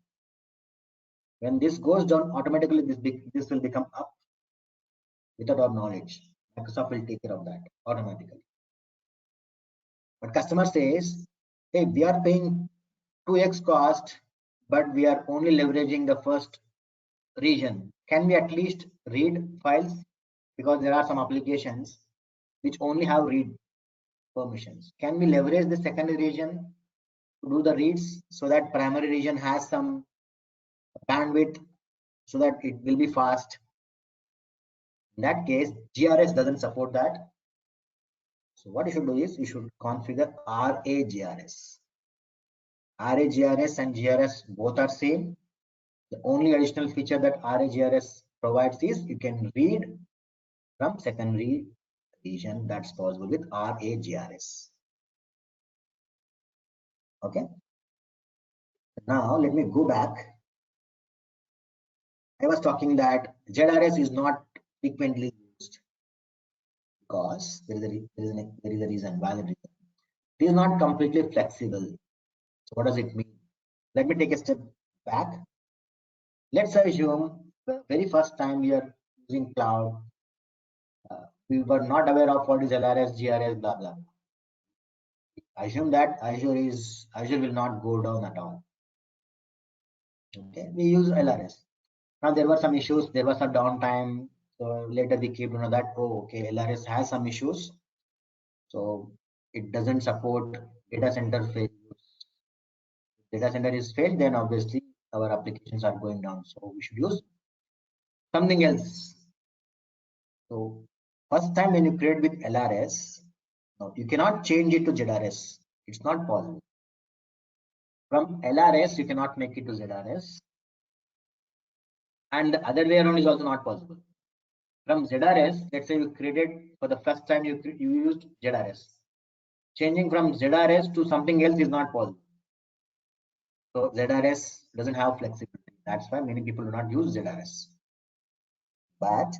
When this goes down, automatically this will become up without our knowledge. Microsoft will take care of that automatically. But customer says, hey, we are paying 2x cost, but we are only leveraging the first region. Can we at least read files? Because there are some applications which only have read permissions. Can we leverage the secondary region to do the reads so that primary region has some bandwidth so that it will be fast? In that case, GRS doesn't support that. So what you should do is you should configure RAGRS. RAGRS and GRS both are same. The only additional feature that RAGRS provides is you can read from secondary region. That's possible with RAGRS. Okay. Now let me go back. I was talking that ZRS is not frequently used because there is a reason, valid reason. It is not completely flexible. So what does it mean? Let me take a step back. Let's assume the very first time we are using cloud, we were not aware of what is LRS, GRS, blah blah. Assume that Azure will not go down at all. Okay, we use LRS. Now there were some issues, there was a downtime. So later we came to know that okay, LRS has some issues. So it doesn't support data center failures. Data center is failed, then obviously our applications are going down. So we should use something else. So first time when you create with LRS, no, you cannot change it to ZRS. It's not possible. From LRS, you cannot make it to ZRS. And the other way around is also not possible. From ZRS, let's say you created for the first time you used ZRS. Changing from ZRS to something else is not possible. So ZRS doesn't have flexibility. That's why many people do not use ZRS. But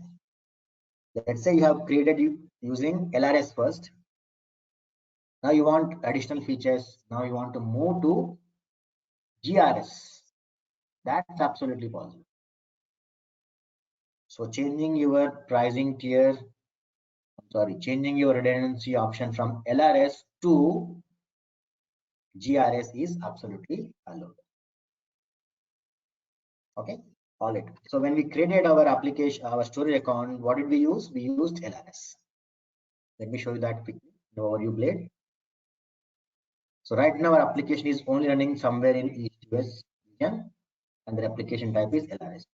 let's say you have created using LRS first. Now you want additional features. Now you want to move to GRS. That's absolutely possible. So changing your pricing tier, changing your redundancy option from LRS to GRS is absolutely allowed. Okay, all it. So when we created our application, our storage account, what did we use? We used LRS. Let me show you that quickly. The overview blade. So right now our application is only running somewhere in East US region, and the application type is LRS.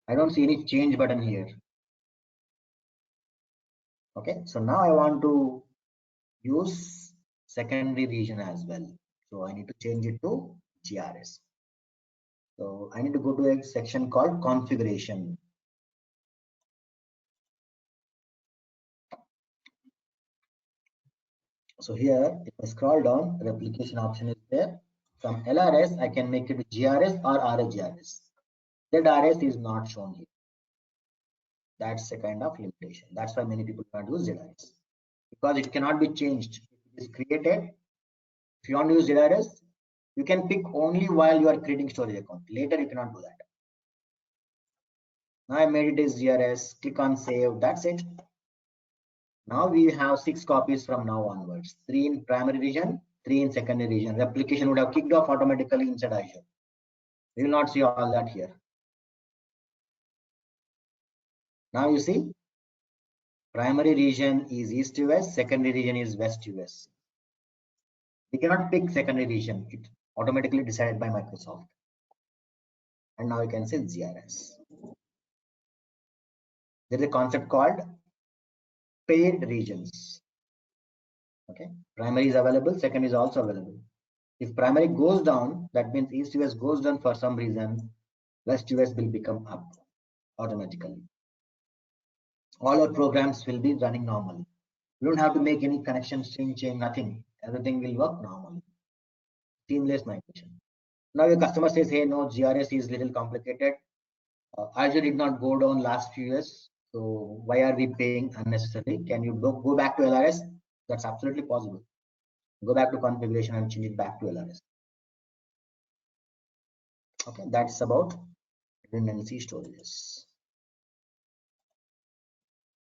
I don't see any change button here. Okay, so now I want to use secondary region as well. So I need to change it to GRS. So I need to go to a section called configuration. So here, if I scroll down, replication option is there. From LRS, I can make it to GRS or RAGRS. ZRS is not shown here. That's a kind of limitation. That's why many people can't use ZRS because it cannot be changed. It is created. If you want to use ZRS, you can pick only while you are creating storage account. Later, you cannot do that. Now I made it as GRS. Click on save. That's it. Now we have 6 copies from now onwards. 3 in primary region, 3 in secondary region. Replication would have kicked off automatically inside Azure. We will not see all that here. Now you see, primary region is East US, secondary region is West US. We cannot pick secondary region. It automatically decided by Microsoft. And now you can say GRS. There is a concept called paired regions. Okay, primary is available, second is also available. If primary goes down, that means East US goes down for some reason, West US will become up automatically. All our programs will be running normally. You don't have to make any connections, change, nothing. Everything will work normally. Seamless migration. Now your customer says, hey, no, GRS is little complicated. Azure did not go down last few years. So why are we paying unnecessarily? Can you go back to LRS? That's absolutely possible. Go back to configuration and change it back to LRS. Okay, that's about redundancy storages.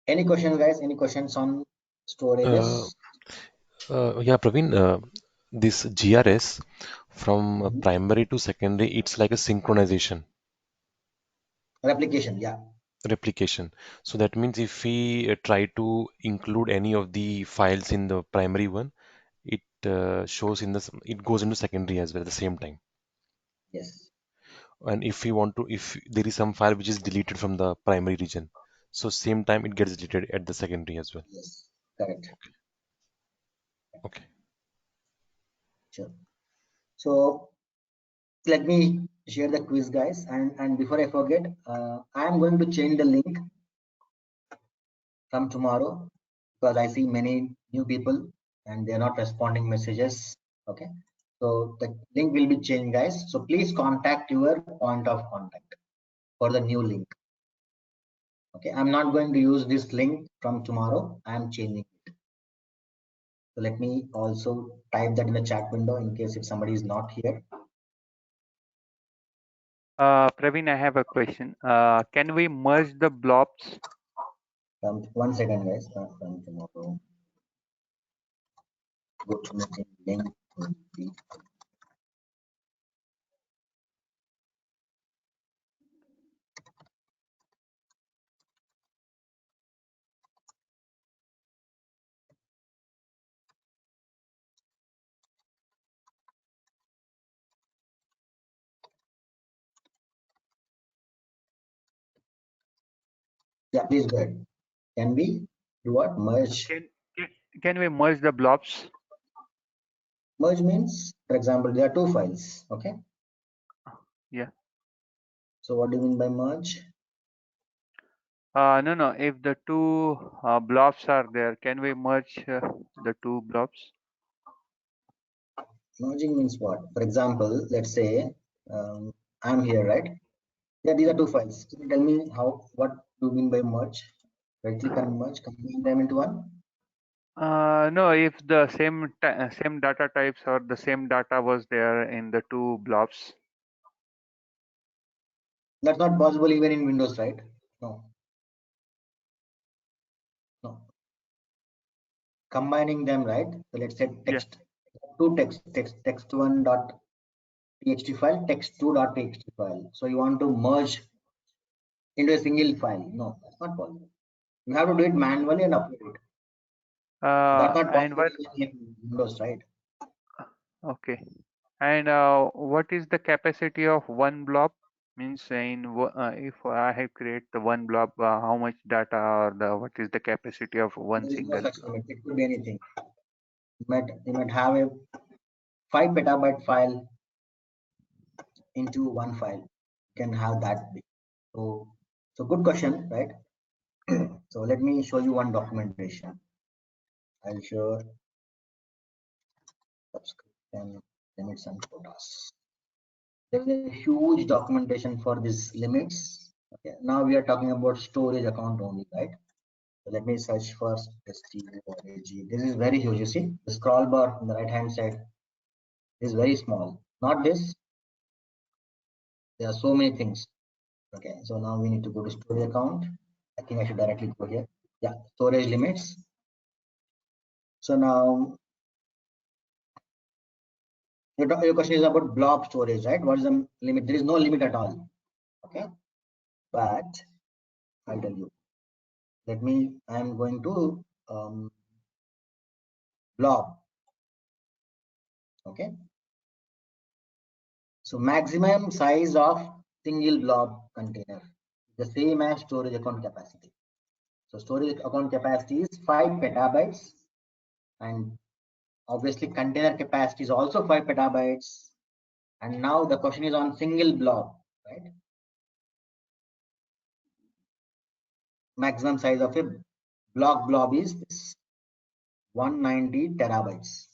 Any questions, guys? Any questions on storages? Yeah, Praveen, this GRS from primary to secondary, it's like a synchronization Replication, yeah. replication. So that means if we try to include any of the files in the primary one, it shows in it goes into secondary as well at the same time. Yes. And if we want to, if there is some file which is deleted from the primary region, so same time it gets deleted at the secondary as well. Yes. Correct. Okay. Sure. So let me share the quiz, guys. And before I forget, I am going to change the link from tomorrow because I see many new people and they are not responding messages. Okay. So the link will be changed, guys. So please contact your point of contact for the new link. Okay. I'm not going to use this link from tomorrow. I am changing it. So let me also type that in the chat window in case if somebody is not here. Praveen, I have a question. Can we merge the blobs? 1 second, guys. From tomorrow. Go to meeting link. Will be Yeah, please go ahead. Can we do what? Merge. Can we merge the blobs? Merge means, for example, there are two files. Okay. Yeah. So what do you mean by merge? No. If the two blobs are there, can we merge the two blobs? Merging means what? For example, let's say I'm here, right? Yeah, these are two files. Can you tell me what do you mean by merge? Right click and merge, combine them into one. No, if the same data types or the same data was there in the two blobs. That's not possible even in Windows, right? No. No. Combining them, right? So let's say text, two text one dot txt file, text2 dot txt file. So you want to merge into a single file. No, that's not possible. You have to do it manually and upload it. That's not And possible what? in Windows, right? Okay. And what is the capacity of one blob? Means if I have create the one blob, how much data or what is the capacity of one There is no single such blob? limit. It could be anything. You might have a 5 petabyte file into one file. You can have that big. So good question, right? So let me show you one documentation. I'll show subscription limits and quotas. There is a huge documentation for these limits. Okay, now we are talking about storage account only, right? So let me search for STORAGE. This is very huge. You see the scroll bar on the right hand side is very small. Not this. There are so many things. Okay, so now we need to go to storage account. I think I should directly go here. Yeah, storage limits. So now your question is about blob storage, right? What is the limit? There is no limit at all. Okay, but I'll tell you. I'm going to blob. Okay, so maximum size of single blob container, the same as storage account capacity. So storage account capacity is 5 petabytes, and obviously container capacity is also 5 petabytes. And now the question is on single blob, right? Maximum size of a blob is this, 190 terabytes.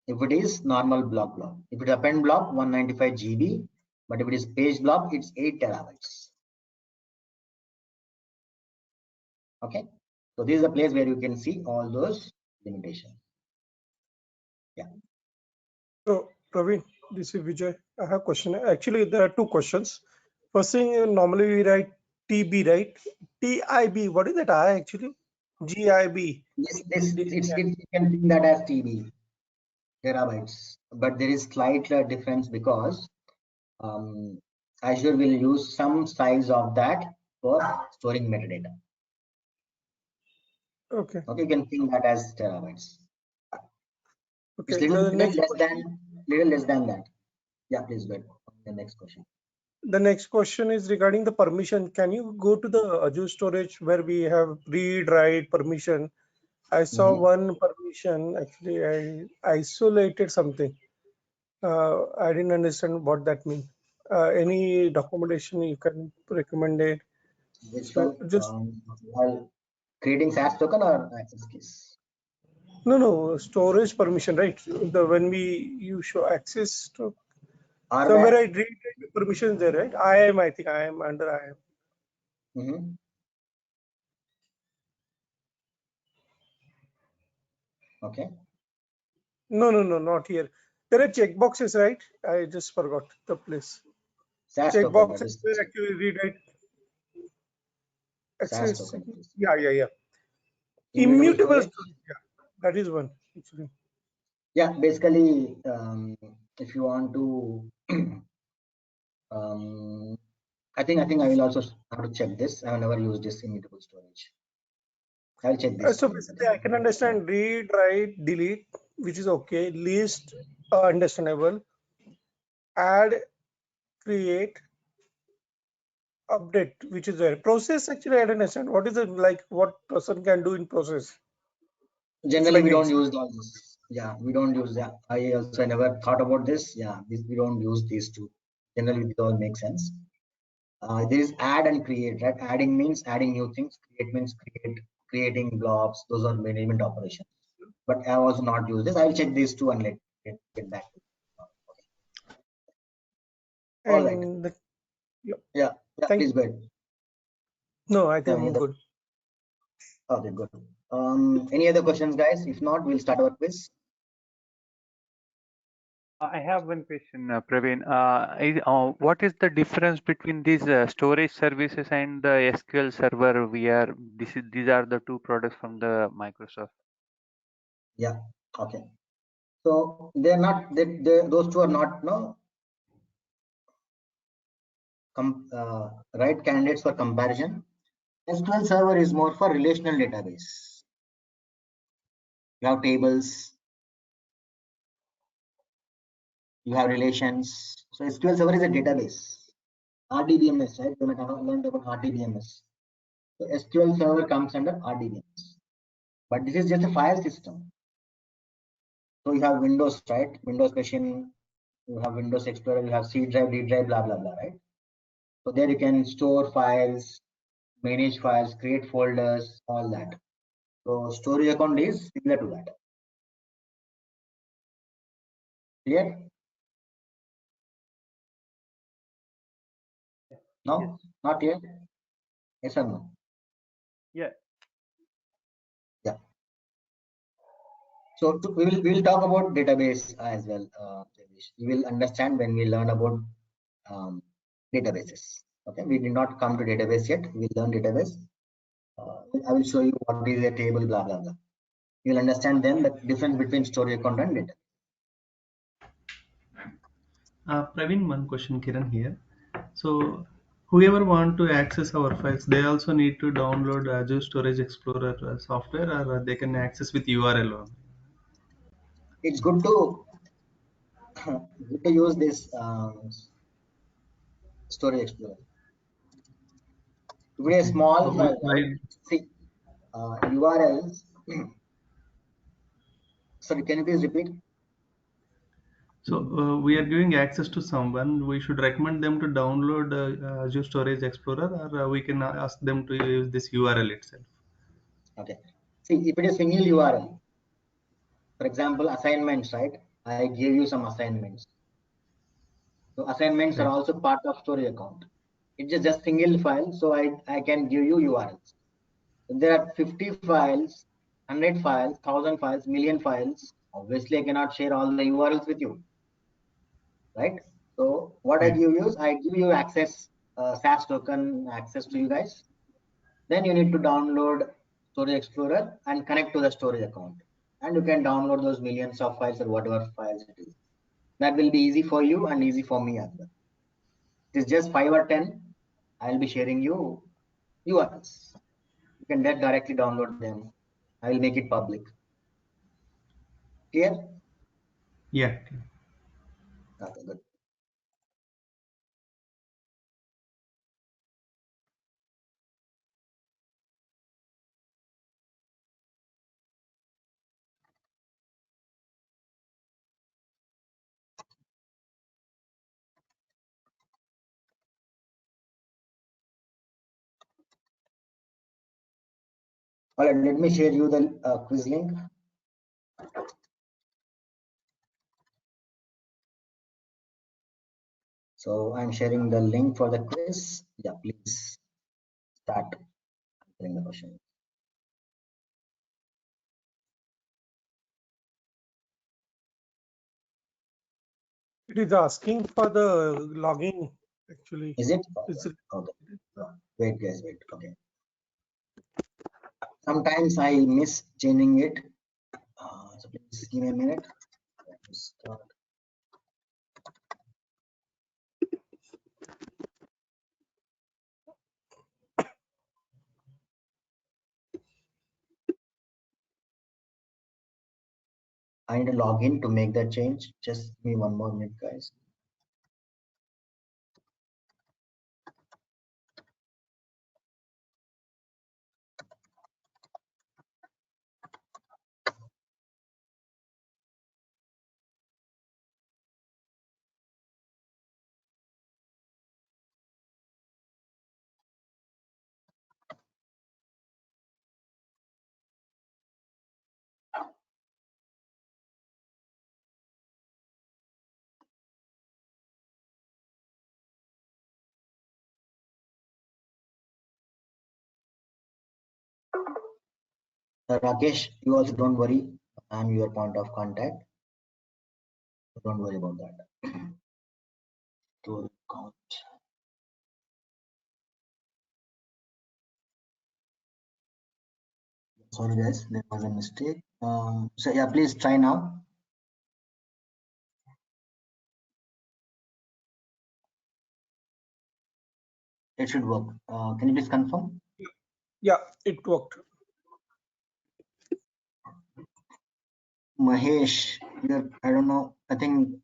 If it is normal blob. If it is append blob, 195 GB, but if it is page blob, it's 8 terabytes. Okay, so this is a place where you can see all those limitations. Yeah. So, Praveen, this is Vijay. I have a question. Actually, there are two questions. First thing, normally we write TB, right? TIB. What is that I actually? GIB. You can think that as TB, terabytes, but there is slight difference because Azure will use some size of that for storing metadata. Okay. Okay, you can think that as terabytes. Okay. It's little less than that. Yeah, please go ahead. The next question. The next question is regarding the permission. Can you go to the Azure storage where we have read, write, permission? I saw one permission. Actually, I isolated something. I didn't understand what that means. Any documentation you can recommend it? Which So one? just While creating SAS token or access keys? no storage permission, right? The when we you show access to Are somewhere I that? read permissions there, right? I think I am under I am. Mm-hmm. Okay. No, not here. There are checkboxes, right? I just forgot the place. SAS token, that Checkboxes is where actually read right SAS access. token. It is. Yeah. Immutable Immutable storage. storage. Yeah, that is one actually. Yeah, basically, if you want to, I think I will also have to check this. I have never used this immutable storage. I'll check this So for you. That is basically, I can understand read, write, delete, which is okay. List, understandable. Add, create, update, which is there. Process, actually, I don't understand. What is it like? What person can do in process? It's generally like we don't use all this. Yeah, we don't use that. I also never thought about this. Yeah, we don't use these two. Generally, it all makes sense. There is add and create, right? Adding means adding new things. Create means creating blobs. Those are management operations. But I also not use this. I'll check these two and get back to you. All right. and the, yeah, Yeah. thank Please you. go ahead. No, I think Any I'm other? good. Okay, good. Any other questions, guys? If not, we'll start our quiz. I have one question, Praveen. What is the difference between these storage services and the SQL Server VR? These are the two products from the Microsoft. Yeah. Okay. So they're not. Those two are not no right candidates for comparison. SQL Server is more for relational database. You have tables, you have relations. So SQL Server is a database. RDBMS, right? You might have learned about RDBMS. So SQL Server comes under RDBMS. But this is just a file system. So you have Windows, right? Windows machine, you have Windows Explorer, you have C drive, D drive, blah, blah, blah, right? So there you can store files, manage files, create folders, all that. So storage account is similar to that. Clear? No? Yes. Not yet? Yes or no? Yeah. Yeah. So we will talk about database as well. You will understand when we learn about databases. Okay, we did not come to database yet. We will learn database. I will show you what is a table, blah blah blah. You will understand then the difference between storage account and data. Praveen, one question, Kiran here. So, whoever want to access our files, they also need to download Azure Storage Explorer software, or they can access with URL only. It's good to use this storage explorer. To be a small So, file, right? See, URLs. Sorry, can you please repeat? we are giving access to someone. We should recommend them to download Azure Storage Explorer, or we can ask them to use this URL itself. Okay. See, if it is single URL, for example, assignments, right? I gave you some assignments. So assignments are also part of storage account. It's just single file, so I can give you URLs. If there are 50 files, 100 files, 1000 files, million files, obviously I cannot share all the URLs with you, right? So what I give you is I give you access, SAS token access to you guys. Then you need to download Storage Explorer and connect to the storage account. And you can download those millions of files or whatever files it is. That will be easy for you and easy for me as well. It is just 5 or 10. I'll be sharing you URLs. You can directly download them. I will make it public. Clear? Yeah. Okay, good. All right, let me share you the quiz link. So I'm sharing the link for the quiz. Yeah, please start answering the question. It is asking for the login actually. Is it? Is it? Okay. Wait, guys, wait. Okay. Sometimes I miss changing it. So please give me a minute. Let me start. I need to log in to make that change. Just give me one more minute, guys. Rakesh, you also don't worry. I'm your point of contact. So don't worry about that. To count. Sorry, guys, there was a mistake. So yeah, please try now. It should work. Can you please confirm? Yeah, it worked. Mahesh, you're, I don't know, I think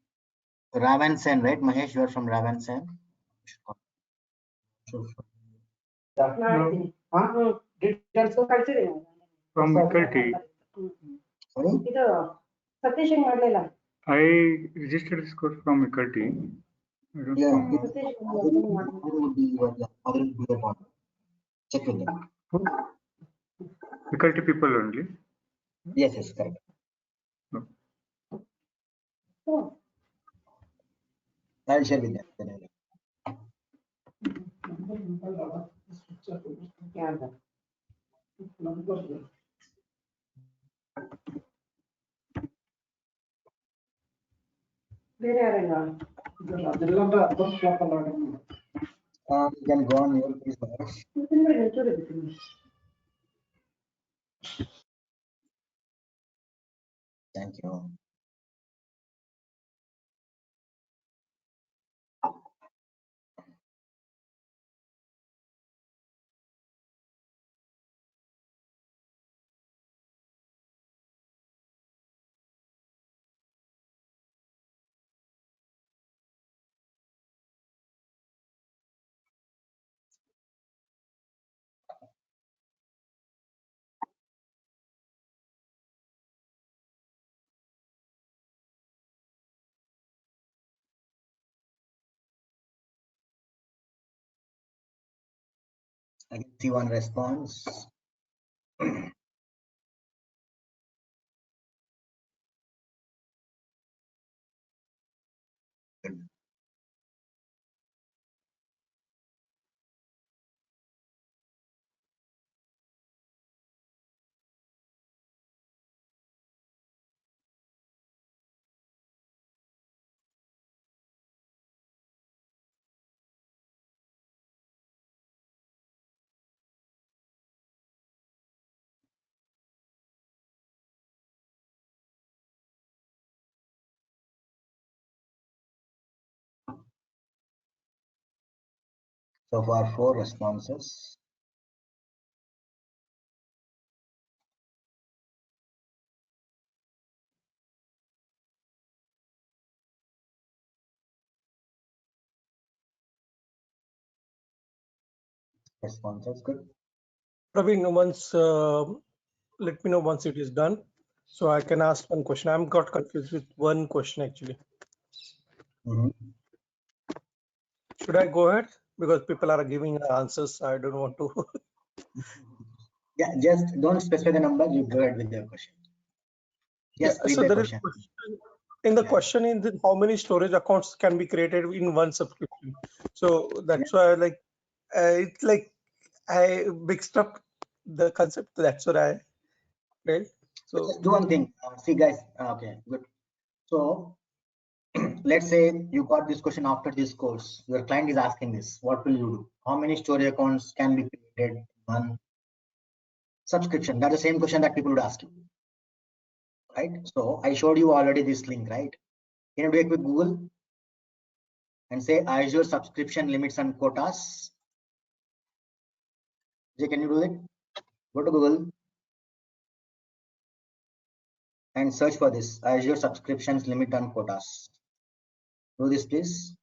Ravan Sen, right? Mahesh, you are from Ravan Sen. From faculty. Sorry? I registered this course from faculty. Yeah, how would be your, how will be your one? Check with them. Faculty people only. Yes, yes, correct. I'll share with them. Then I'll- You can go on your please, Mahesh. Thank you. I can see one response. Good. So far, 4 responses. Responses, good. Praveen, once let me know once it is done, so I can ask one question. I'm got confused with one question actually. Should I go ahead because people are giving answers? I don't want to. Yeah, just don't specify the number. You go ahead with your question. Yes, Yeah, read so the there is question. in the Yeah. question in the, how many storage accounts can be created in one subscription. So that's why like it's like I mixed up the concept. That's what I felt. So Just do one thing. See, guys. Okay, good. So let's say you got this question after this course. Your client is asking this. What will you do? How many storage accounts can be created in one subscription? That's the same question that people would ask you, right? So I showed you already this link, right? Can you do it with Google and say Azure subscription limits and quotas? Jay, can you do it? Go to Google and search for this Azure subscriptions limit and quotas. Do this, please.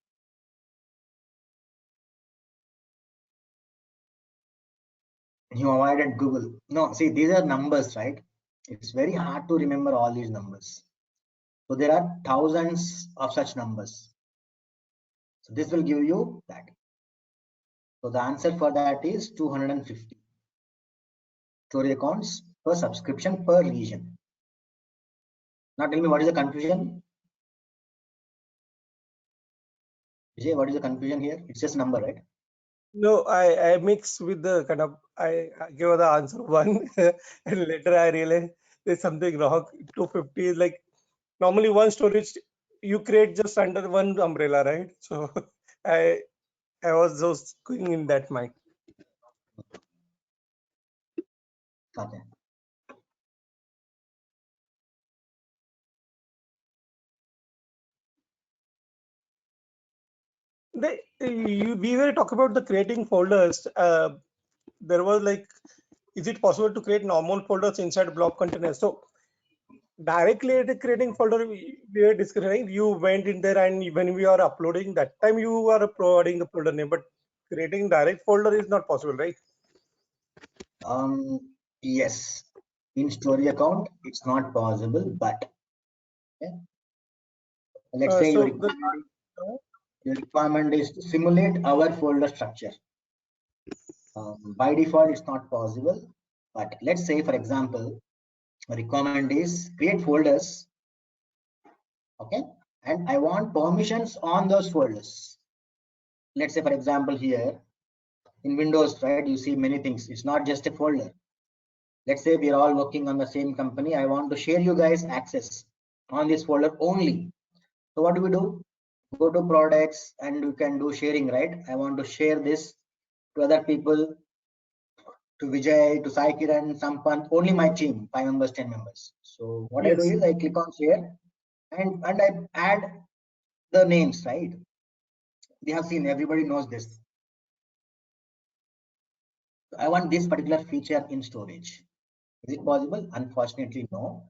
You avoided Google. No, see, these are numbers, right? It's very hard to remember all these numbers. So there are thousands of such numbers. So this will give you that. So the answer for that is 250 storage accounts per subscription per region. Now tell me what is the confusion? Vijay, what is the confusion here? It's just number, right? no, I mix with the kind of I gave the answer one and later I realized there's something wrong. 250 is like normally one storage you create just under one umbrella, right? So I I was just going in that mind. Okay. We were talking about the creating folders. There was like, is it possible to create normal folders inside blob containers? So directly at creating folder, we were discussing, right? You went in there and when we are uploading that time, you are providing the folder name, but creating direct folder is not possible, right? Yes. In story account, it's not possible, but okay. Let's say So the your requirement is to simulate our folder structure. By default, it's not possible. But let's say, for example, a requirement is create folders, okay? And I want permissions on those folders. Let's say, for example, here in Windows, right? You see many things. It's not just a folder. Let's say we are all working on the same company. I want to share you guys access on this folder only. So what do? Go to products and you can do sharing, right? I want to share this to other people, to Vijay, to Sai Kiran, Sampant, only my team, 5 members, 10 members. So what I do yes, is I click on share and I add the names, right? We have seen, everybody knows this. I want this particular feature in storage. Is it possible? Unfortunately, no.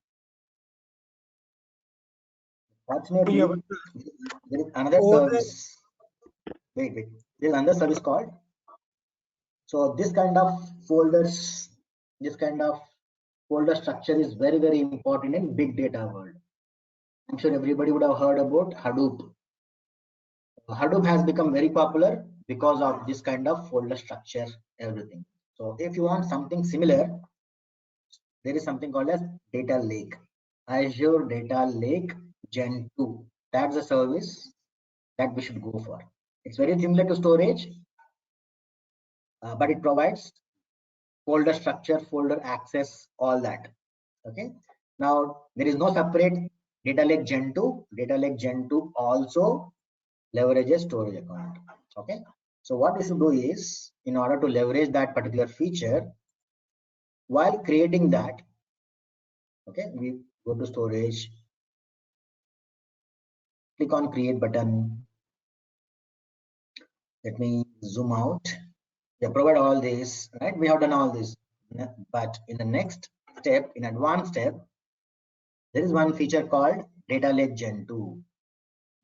yeah, Fortunately, but there is another over there, service. Wait. There is another service called. So this kind of folders, this kind of folder structure is very, very important in big data world. I'm sure everybody would have heard about Hadoop. Hadoop has become very popular because of this kind of folder structure, everything. So if you want something similar, there is something called as data lake, Azure Data Lake Gen 2. That's a service that we should go for. It's very similar to storage, but it provides folder structure, folder access, all that. Okay. Now there is no separate data lake Gen 2. Data lake Gen 2 also leverages storage account. Okay. So what we should do is, in order to leverage that particular feature, while creating that, okay, we go to storage, click on create button. Let me zoom out. We have provided all this, right? We have done all this, but in the next step, in advanced step, there is one feature called data lake Gen 2.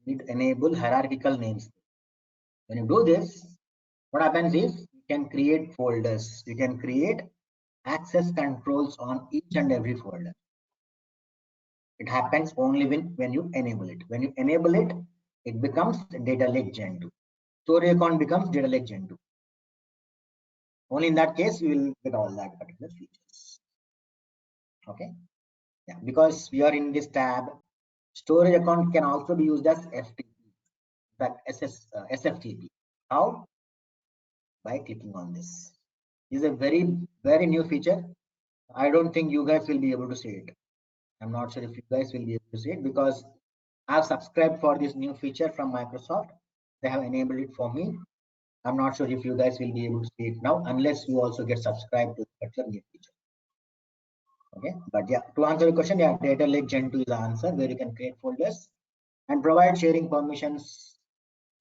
It enable hierarchical names. When you do this, what happens is you can create folders. You can create access controls on each and every folder. It happens only when you enable it. When you enable it, it becomes data lake Gen 2. Story account becomes data lake Gen 2. Only in that case we will get all that particular features. Okay. Yeah, because we are in this tab, storage account can also be used as FTP, in fact SFTP. How? By clicking on this. This is a very new feature. I don't think you guys will be able to see it. I'm not sure if you guys will be able to see it because I've subscribed for this new feature from Microsoft. They have enabled it for me. I'm not sure if you guys will be able to see it now unless you also get subscribed to the particular new feature. Okay, but yeah, to answer the question, yeah, data lake gen 2 is the answer where you can create folders and provide sharing permissions.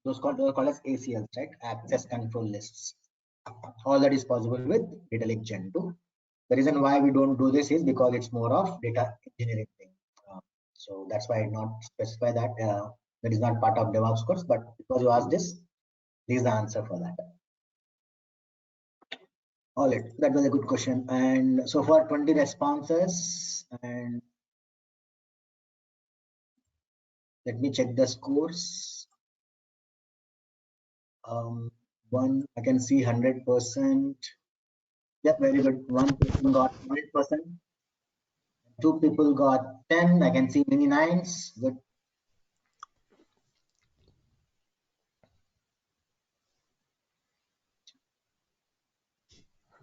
Those called as ACLs, right? Access control lists. All that is possible with data lake gen 2. The reason why we don't do this is because it's more of data engineering thing. So that's why I not specify that that is not part of DevOps course, but because you asked this is the answer for that. All right, that was a good question. And so far 20 responses, and let me check the scores. One, I can see 100%. Yeah, very good. One person got 100%. Two people got 10. I can see many nines. Good.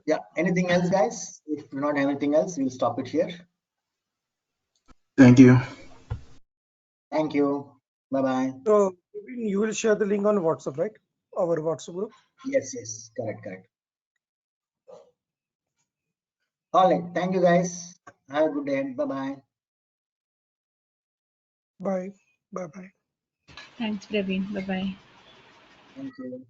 Yeah, anything else, guys? If we not have anything else, we'll stop it here. Thank you. Thank you. Bye-bye. So you will share the link on WhatsApp, right? Our WhatsApp group. Yes, correct. All right, thank you, guys. Have a good day. Bye-bye. Bye. Bye-bye. Thanks, Praveen. Bye-bye. Thank you.